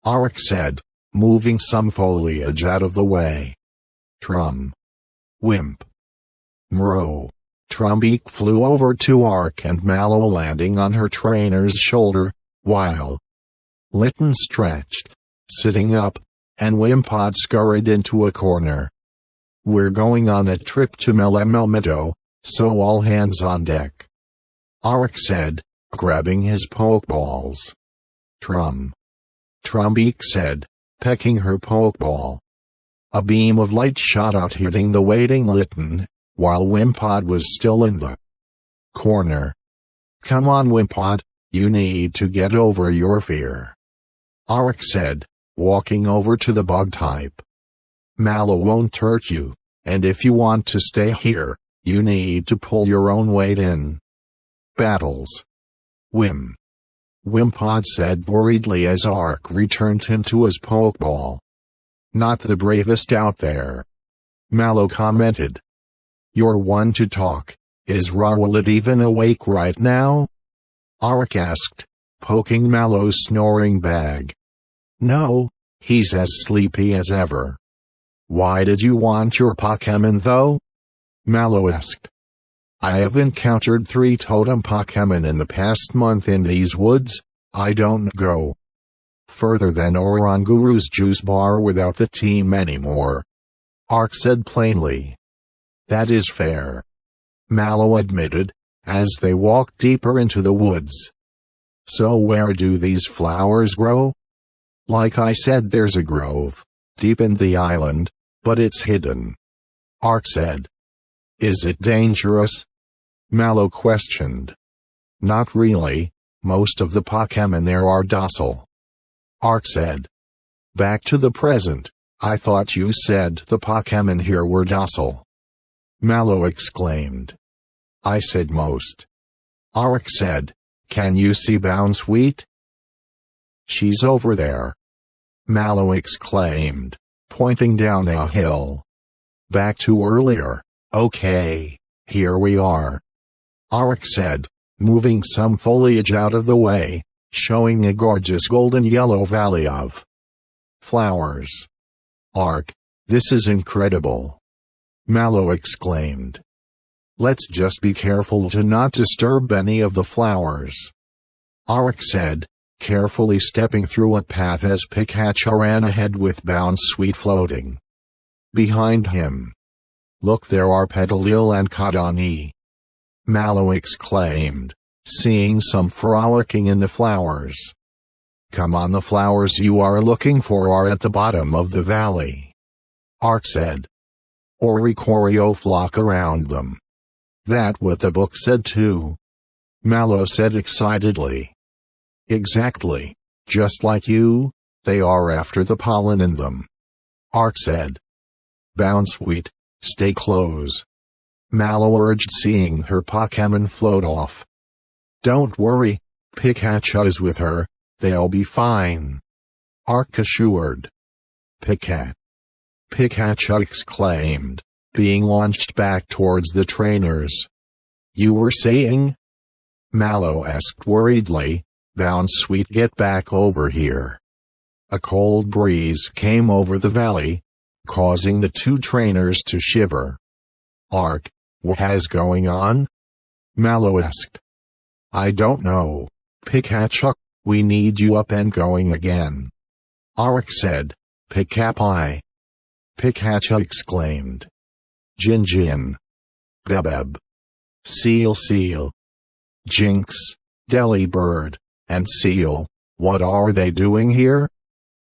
Arik said, moving some foliage out of the way. Trum. Wimp. Mro. Trumbeak flew over to Arik and Mallow, landing on her trainer's shoulder, while Litten stretched, sitting up, and Wimpod scurried into a corner. We're going on a trip to Melemel Meadow, so all hands on deck. Arik said, grabbing his pokeballs. Trum. Trumbeak said, pecking her pokeball. A beam of light shot out, hitting the waiting Litten, while Wimpod was still in the corner. Come on, Wimpod, you need to get over your fear. Arik said, walking over to the bug type. Mallow won't hurt you, and if you want to stay here, you need to pull your own weight in. Battles. Wimpod said worriedly as Arik returned him to his pokeball. Not the bravest out there. Mallow commented. You're one to talk. Is Rawlit even awake right now? Arik asked, poking Mallow's snoring bag. No, he's as sleepy as ever. Why did you want your Pokemon though? Mallow asked. I have encountered 3 totem Pokemon in the past month in these woods, I don't go further than Oranguru's juice bar without the team anymore, Ark said plainly. That is fair, Mallow admitted, as they walked deeper into the woods. So where do these flowers grow? Like I said, there's a grove deep in the island, but it's hidden, Ark said. Is it dangerous? Mallow questioned. Not really, most of the Pokemon there are docile, Ark said. Back to the present, I thought you said the Pokemon here were docile, Mallow exclaimed. I said most, Ark said. Can you see Bounsweet? She's over there, Mallow exclaimed, pointing down a hill. Back to earlier. Okay, here we are, Ark said, moving some foliage out of the way, showing a gorgeous golden yellow valley of flowers. Ark, this is incredible, Mallow exclaimed. Let's just be careful to not disturb any of the flowers, Ark said, carefully stepping through a path as Pikachu ran ahead with Bounsweet floating behind him. Look, there are Petalil and Kadani, Mallow exclaimed, seeing some frolicking in the flowers. Come on, the flowers you are looking for are at the bottom of the valley, Ark said. Oricorio flock around them. That's what the book said too, Mallow said excitedly. Exactly, just like you, they are after the pollen in them, Ark said. Bounsweet, stay close, Mallow urged, seeing her Pokemon float off. Don't worry, Pikachu is with her, they'll be fine, Ark assured. Pikachu exclaimed, being launched back towards the trainers. You were saying? Mallow asked worriedly. Bounsweet, get back over here. A cold breeze came over the valley, causing the two trainers to shiver. Ark, what's going on? Mallow asked. I don't know, Pikachu, we need you up and going again, Ark said. Pikachu! Pikachu exclaimed. Jin. Bebeb. Seal. Jinx, Delibird, and Seal, what are they doing here?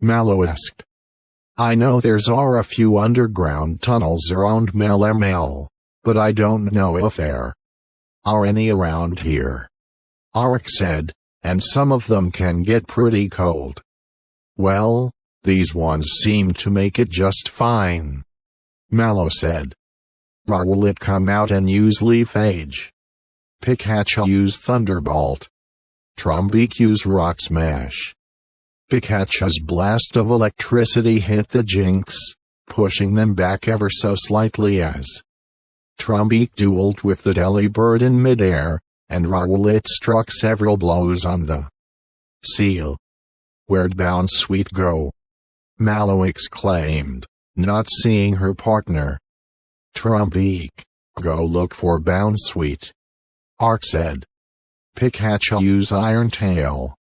Mallow asked. I know there's a few underground tunnels around Melemel, but I don't know if there are any around here, Ark said, and some of them can get pretty cold. Well, these ones seem to make it just fine, Mallow said. Rowlet, come out and use Leaf Age. Pikachu, use Thunderbolt. Trumbeak, use Rock Smash. Pikachu's blast of electricity hit the Jinx, pushing them back ever so slightly as Trumbeak dueled with the Delibird in midair, and Rowlet struck several blows on the Seal. Where'd Bounsweet go? Mallow exclaimed, not seeing her partner. Trumbeak, go look for Bounsweet, Ark said. Pikachu, use Iron Tail.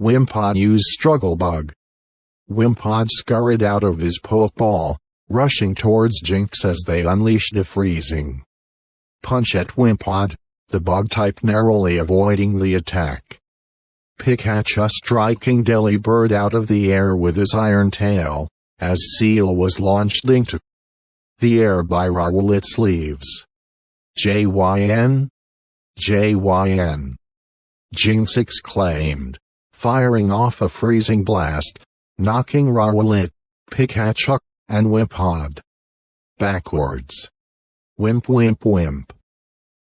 Wimpod, use Struggle Bug. Wimpod scurried out of his Pokeball, rushing towards Jinx as they unleashed a freezing punch at Wimpod, the bug type narrowly avoiding the attack. Pikachu striking Delibird out of the air with his Iron Tail, as Seal was launched into the air by Rowlet's leaves. JYN? Jinx exclaimed, firing off a freezing blast, knocking Rowlet, Pikachu, and Wimpod backwards. Wimp.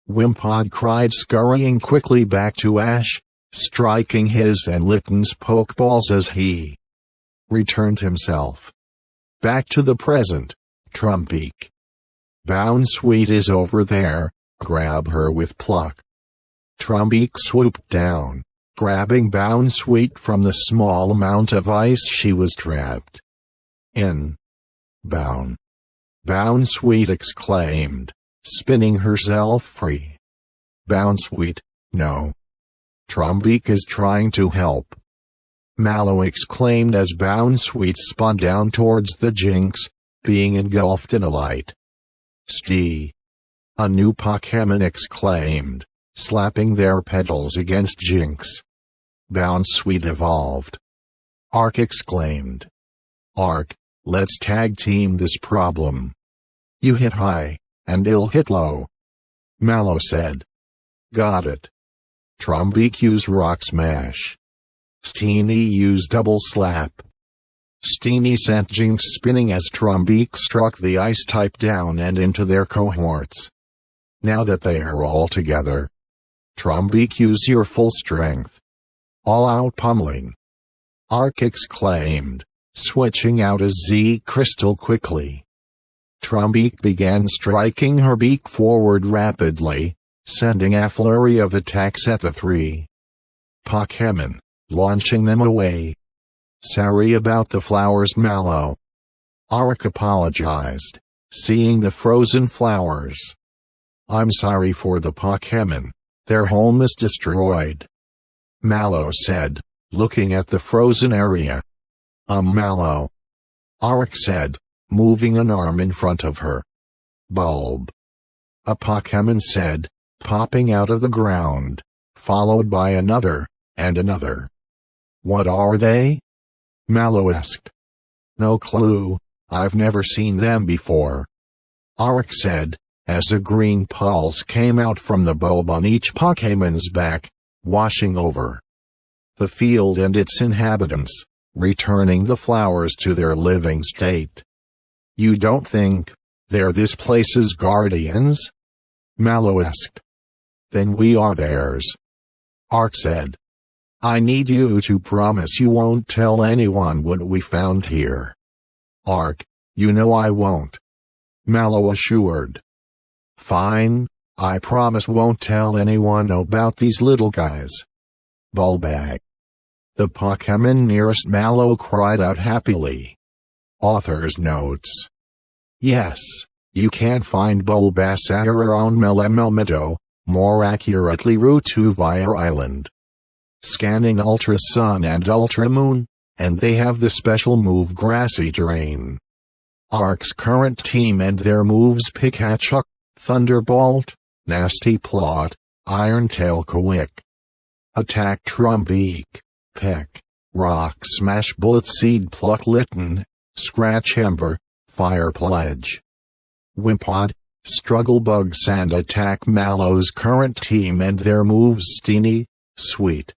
Wimpod cried, scurrying quickly back to Ash, striking his and Litten's Pokeballs as he returned himself. Back to the present, Trumbeak. Bounsweet is over there, grab her with pluck. Trumbeak swooped down, grabbing Bounsweet from the small amount of ice she was trapped in. Bounsweet exclaimed, spinning herself free. Bounsweet, no. Trumbeak is trying to help," Mallow exclaimed as Bounsweet spun down towards the Jinx, being engulfed in a light. "Stee!" a new Pokémon exclaimed, slapping their petals against Jinx. Bounsweet evolved. Arc exclaimed. "Arc, let's tag team this problem. You hit high, and I'll hit low," Mallow said. "Got it." Trumbeak used Rock Smash. Steenie used Double Slap. Steenie sent Jinx spinning as Trumbeak struck the ice type down and into their cohorts. Now that they are all together, Trumbeak, use your full strength. All-out pummeling, Arc exclaimed, switching out a Z crystal quickly. Trumbeak began striking her beak forward rapidly, sending a flurry of attacks at the three Pokémon, launching them away. "Sorry about the flowers, Mallow," Arc apologized, seeing the frozen flowers. "I'm sorry for the Pokémon, their home is destroyed," Mallow said, looking at the frozen area. Mallow," Arc said, moving an arm in front of her. "Bulb," a Pokémon said, popping out of the ground, followed by another, and another. "What are they?" Mallow asked. "No clue, I've never seen them before," Arc said, as a green pulse came out from the bulb on each Pokémon's back, washing over the field and its inhabitants, returning the flowers to their living state. "You don't think they're this place's guardians?" Mallow asked. "Then we are theirs," Arc said. "I need you to promise you won't tell anyone what we found here." "Arc, you know I won't," Mallow assured. "Fine, I promise won't tell anyone about these little guys." "Bulbag," the Pokémon nearest Mallow cried out happily. Author's notes. Yes, you can find Bulbasaur around Melemel, more accurately Route 2 Fire Island. Scanning Ultra Sun and Ultra Moon, and they have the special move Grassy Terrain. Arc's current team and their moves Pikachu, Thunderbolt, Nasty Plot, Iron Tail Quick Attack Trumbeak, Peck, Rock Smash Bullet Seed Pluck Litten, Scratch Ember, Fire Pledge. Wimpod, Struggle Bug Sand Attack Mallow's current team and their moves Steenie, Sweet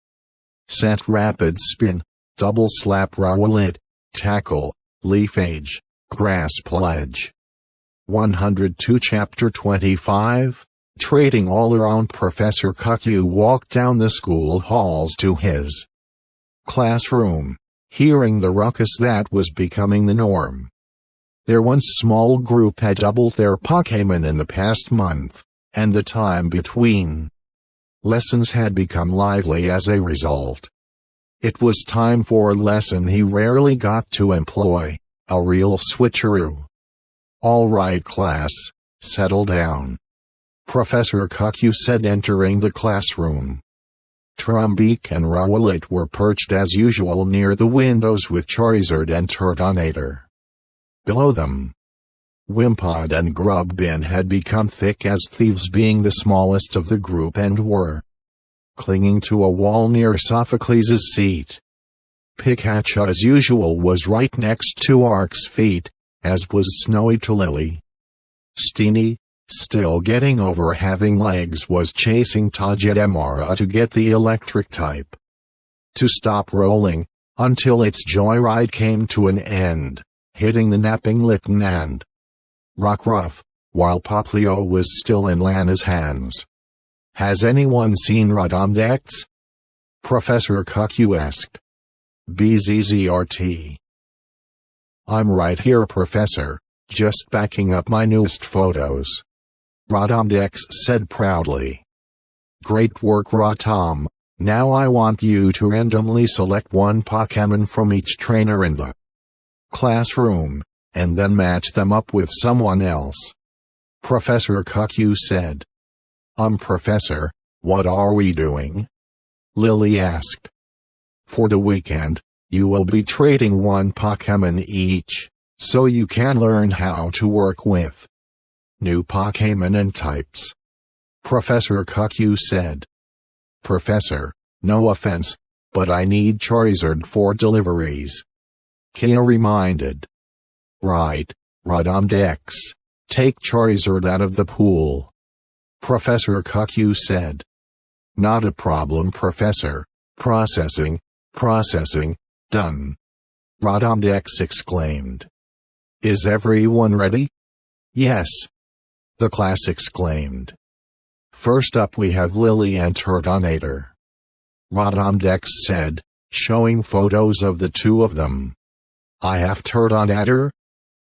Scent Rapid Spin, Double Slap Rowlet, Tackle, Leafage, Grass Pledge. 102 Chapter 25, Trading All Around. Professor Cuckoo walked down the school halls to his classroom, hearing the ruckus that was becoming the norm. Their once small group had doubled their Pokémon in the past month, and the time between lessons had become lively as a result. It was time for a lesson he rarely got to employ, a real switcheroo. "All right, class, settle down," Professor Cuckoo said, entering the classroom. Trumbeak and Rowlet were perched as usual near the windows with Charizard and Turtonator below them. Wimpod and Grubbin had become thick as thieves, being the smallest of the group, and were clinging to a wall near Sophocles' seat. Pikachu as usual was right next to Arc's feet, as was Snowy to Lily. Steenie, still getting over having legs, was chasing Togedemaru to get the electric type to stop rolling, until its joyride came to an end, hitting the napping Litten and Rockruff, while Poplio was still in Lana's hands. "Has anyone seen Rotomdex?" Professor Cuckoo asked. "BZZRT. I'm right here, Professor, just backing up my newest photos," Rotomdex said proudly. "Great work, Rotom. Now I want you to randomly select one Pokémon from each trainer in the classroom, and then match them up with someone else," Professor Cuckoo said. Professor, what are we doing?" Lily asked. For the weekend, you will be trading one Pokemon each, so you can learn how to work with new Pokemon and types. Professor Cuckoo said. Professor, no offense, but I need Charizard for deliveries. Kia reminded. Right, Rodondex. Take Charizard out of the pool. Professor Cuckoo said. Not a problem, Professor. Processing, done. Rodondex exclaimed. Is everyone ready? Yes. The class exclaimed. First up we have Lily and Turtonator. Rodondex said, showing photos of the two of them. I have Turtonator?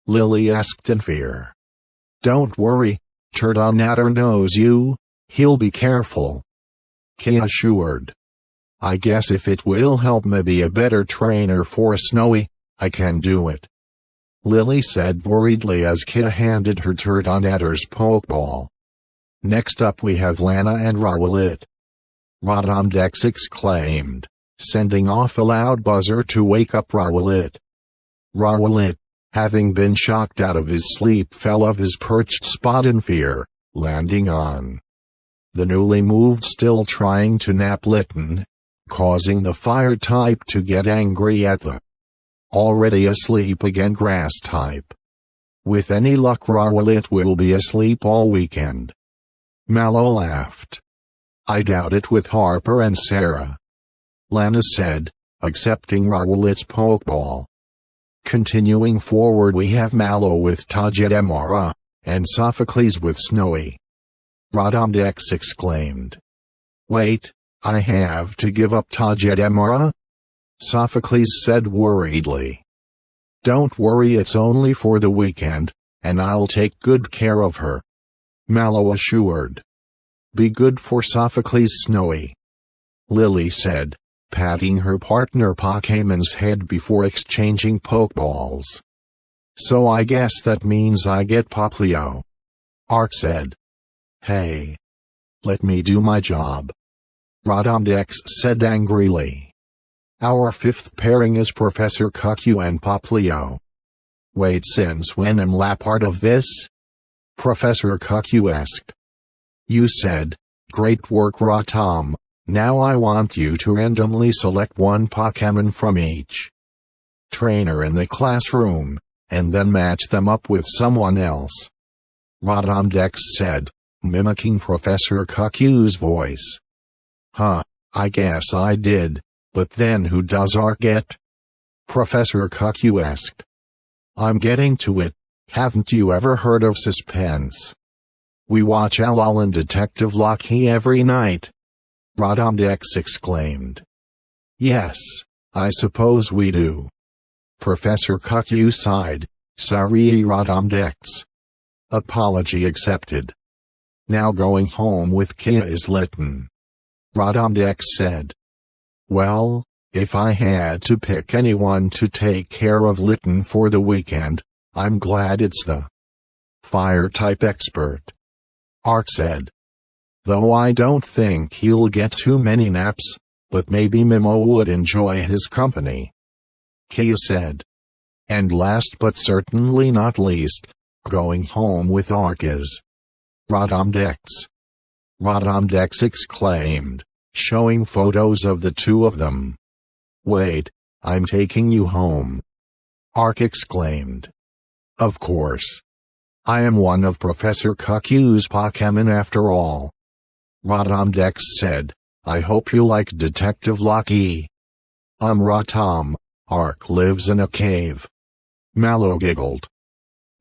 Lily asked in fear. Don't worry, Turtonator knows you, he'll be careful. Kia assured. I guess if it will help me be a better trainer for Snowy, I can do it. Lily said worriedly as Kia handed her Turtonator's Pokeball. Next up we have Lana and Rowlet. Rodondex exclaimed, sending off a loud buzzer to wake up Rowlet. Rowlet, having been shocked out of his sleep, fell off his perched spot in fear, landing on the newly moved still trying to nap Litten, causing the fire type to get angry at the already asleep again grass type. With any luck Rowlet will be asleep all weekend. Mallow laughed. I doubt it with Harper and Sarah. Lana said, accepting Rowlet's Pokeball. Continuing forward we have Mallow with Togedemaru, and Sophocles with Snowy. Rodondex exclaimed. Wait, I have to give up Togedemaru? Sophocles said worriedly. Don't worry, it's only for the weekend, and I'll take good care of her. Mallow assured. Be good for Sophocles, Snowy. Lily said, patting her partner Pokemon's head before exchanging Pokeballs. So I guess that means I get Poplio. Ark said. Hey. Let me do my job. Rodondex said angrily. Our fifth pairing is Professor Cuckoo and Poplio. Wait, since when am I part of this? Professor Cuckoo asked. You said, great work Rotom, now I want you to randomly select one Pokemon from each trainer in the classroom, and then match them up with someone else. Rodondex said, mimicking Professor Cuckoo's voice. Huh, I guess I did, but then who does Ark get? Professor Cuckoo asked. I'm getting to it, haven't you ever heard of suspense? We watch Alola and Detective Locky every night. Rodondex exclaimed. Yes, I suppose we do. Professor Cuckoo sighed, sorry Rodondex. Apology accepted. Now going home with Kia is Litten. Rodondex said. Well, if I had to pick anyone to take care of Litten for the weekend, I'm glad it's the fire-type expert. Ark said. Though I don't think he'll get too many naps, but maybe Mimo would enjoy his company. Kia said. And last but certainly not least, going home with Ark is Rodondex. Rodondex exclaimed, showing photos of the two of them. Wait, I'm taking you home. Ark exclaimed. Of course. I am one of Professor Cuckoo's Pokemon after all. Rodondex said, I hope you like Detective Locky. Rotom, Ark lives in a cave. Mallow giggled.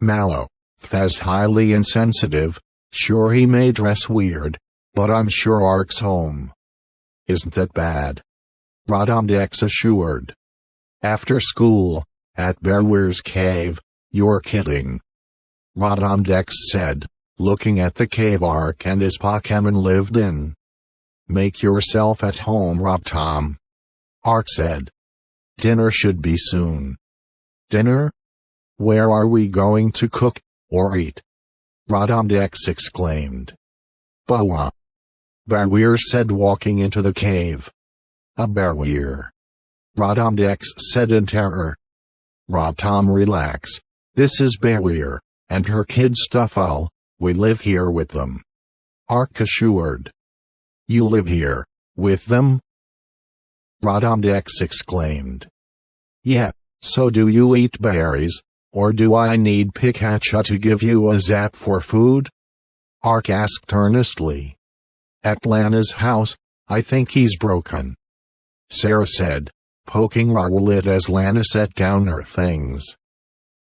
Mallow, that's highly insensitive, sure he may dress weird, but I'm sure Ark's home. Isn't that bad? Rodondex assured. After school, at Bearware's cave, you're kidding. Rodondex said, looking at the cave Ark and his Pokemon lived in. Make yourself at home, Rotom. Ark said. Dinner should be soon. Dinner? Where are we going to cook, or eat? Rodondex exclaimed. Boa. Bearware said walking into the cave. A barrier. Rotomdex said in terror. Rotom, relax. This is Barrier, and her kid Stuffle. We live here with them. Ark assured. You live here, with them? Rotomdex exclaimed. Yeah, so do you eat berries, or do I need Pikachu to give you a zap for food? Ark asked earnestly. At Lana's house, I think he's broken. Sarah said, poking Rowlet as Lana set down her things.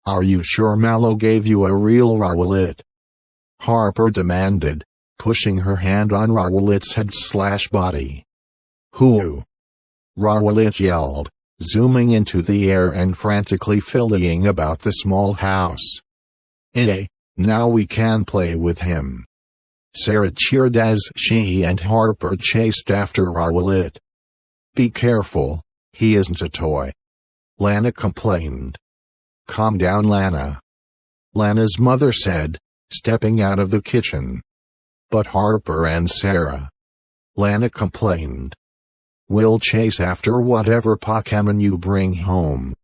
Are you sure Mallow gave you a real Rowlet? Harper demanded, pushing her hand on Rowlet's head/body. Who? Rowlet yelled, zooming into the air and frantically fillying about the small house. Now we can play with him. Sarah cheered as she and Harper chased after Rowlet. Be careful, he isn't a toy. Lana complained. Calm down, Lana. Lana's mother said, stepping out of the kitchen. But Harper and Sarah. Lana complained. We'll chase after whatever Pokemon you bring home.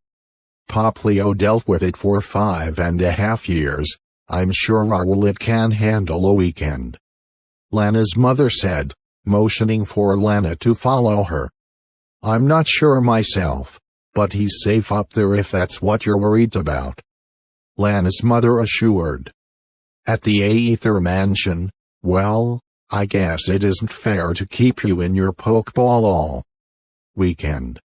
Poplio dealt with it for 5.5 years, I'm sure Rowlet can handle a weekend. Lana's mother said, motioning for Lana to follow her. I'm not sure myself, but he's safe up there if that's what you're worried about. Lana's mother assured. At the Aether Mansion, well, I guess it isn't fair to keep you in your Pokeball all weekend.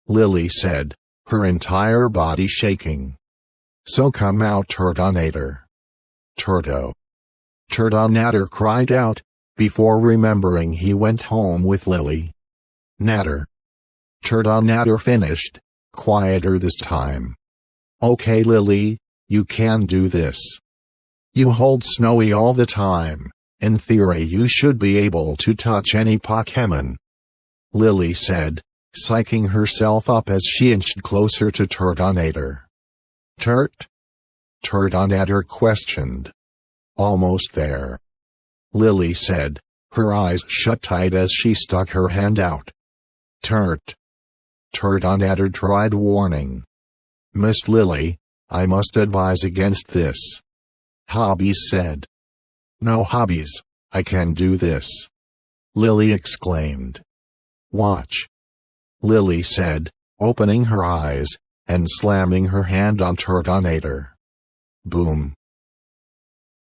Lily said, her entire body shaking. So come out, Turtonator. Turtonator cried out, before remembering he went home with Lily. Natter. Turtonator finished, quieter this time. Okay, Lily, you can do this. You hold Snowy all the time. In theory you should be able to touch any Pokemon. Lily said, psyching herself up as she inched closer to Turtonator. Turtonator questioned. Almost there. Lily said, her eyes shut tight as she stuck her hand out. Turtonator tried warning. Miss Lily, I must advise against this. Hobbies said. No hobbies, I can do this. Lily exclaimed. Watch. Lily said, opening her eyes, and slamming her hand on Turtonator. Boom.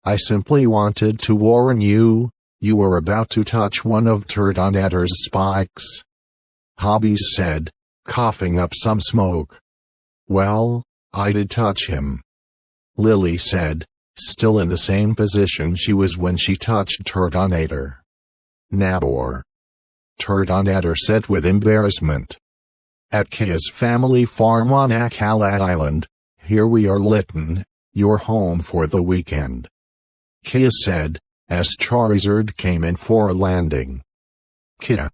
I simply wanted to warn you, you were about to touch one of Turtonator's spikes. Hobbies said, coughing up some smoke. Well, I did touch him. Lily said, still in the same position she was when she touched Turtonator. Nabor. Turtonator said with embarrassment. At Kia's family farm on Akala Island, here we are, Litten, you're home for the weekend. Kia said, as Charizard came in for a landing. Kia.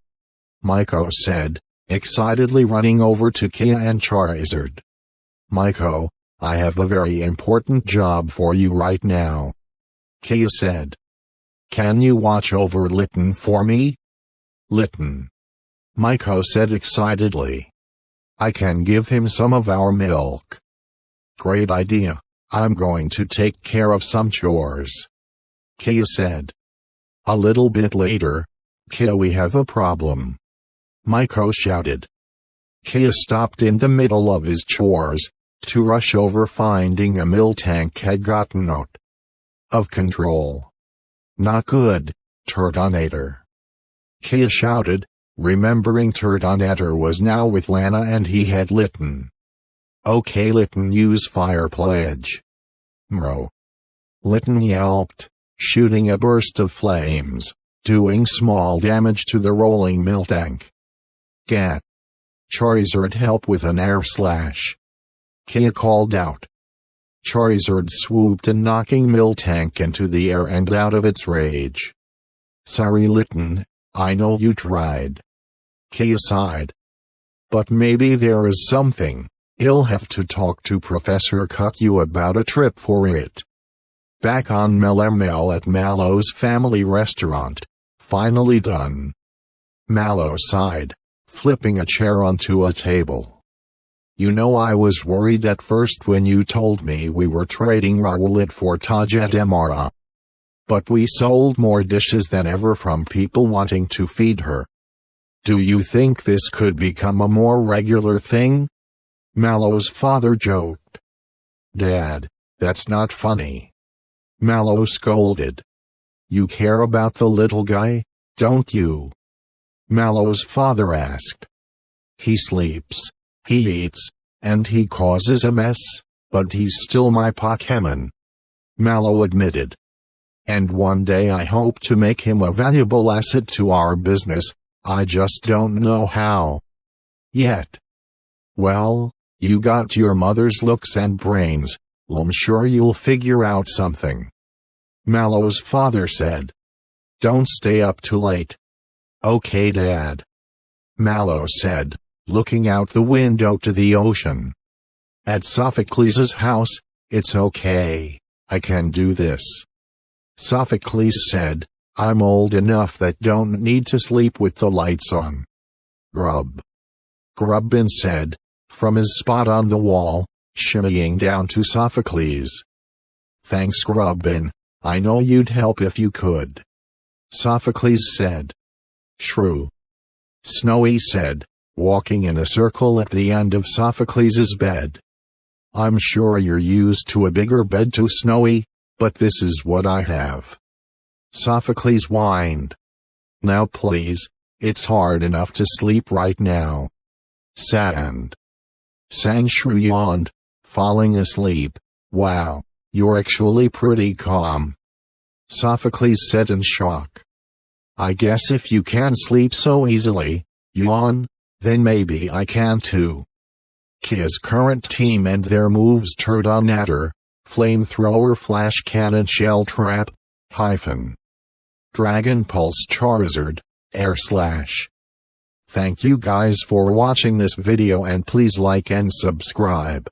Maiko said, excitedly running over to Kia and Charizard. Maiko, I have a very important job for you right now. Kia said. Can you watch over Litten for me? Litten. Maiko said excitedly. I can give him some of our milk. Great idea, I'm going to take care of some chores. Kia said. A little bit later, Kia, we have a problem. Maiko shouted. Kia stopped in the middle of his chores, to rush over finding a Miltank had gotten out of control. Not good, Turtonator. Kia shouted, remembering Turtonator was now with Lana and he had Litten. Okay, Litten, use Fire Pledge. Mro. Litten yelped, shooting a burst of flames, doing small damage to the rolling Miltank. Gat. Charizard, help with an air slash. Kia called out. Charizard swooped and knocking Miltank into the air and out of its rage. Sorry, Litten, I know you tried. Kia sighed. But maybe there is something, I'll have to talk to Professor Cuckoo about a trip for it. Back on Melemel at Mallow's family restaurant, finally done. Mallow sighed, flipping a chair onto a table. You know, I was worried at first when you told me we were trading Rowlet for Tajedemara. But we sold more dishes than ever from people wanting to feed her. Do you think this could become a more regular thing? Mallow's father joked. Dad, that's not funny. Mallow scolded. You care about the little guy, don't you? Mallow's father asked. He sleeps, he eats, and he causes a mess, but he's still my Pokemon. Mallow admitted. And one day I hope to make him a valuable asset to our business, I just don't know how. Yet. Well, you got your mother's looks and brains, I'm sure you'll figure out something. Mallow's father said. Don't stay up too late. Okay, Dad. Mallow said, looking out the window to the ocean. At Sophocles' house, it's okay, I can do this. Sophocles said, I'm old enough that don't need to sleep with the lights on. Grub. Grubbin said, from his spot on the wall, shimmying down to Sophocles. Thanks, Grubbin, I know you'd help if you could. Sophocles said. Shrew. Snowy said, walking in a circle at the end of Sophocles' bed. I'm sure you're used to a bigger bed too, Snowy, but this is what I have. Sophocles whined. Now please, it's hard enough to sleep right now. Sand. Sandshrew yawned, falling asleep. Wow, you're actually pretty calm. Sophocles said in shock. I guess if you can sleep so easily, yawn, then maybe I can too. Kia's current team and their moves: Turtonator, Flamethrower, Flash Cannon, Shell Trap, Dragon Pulse, Charizard, Air Slash. Thank you guys for watching this video, and please like and subscribe.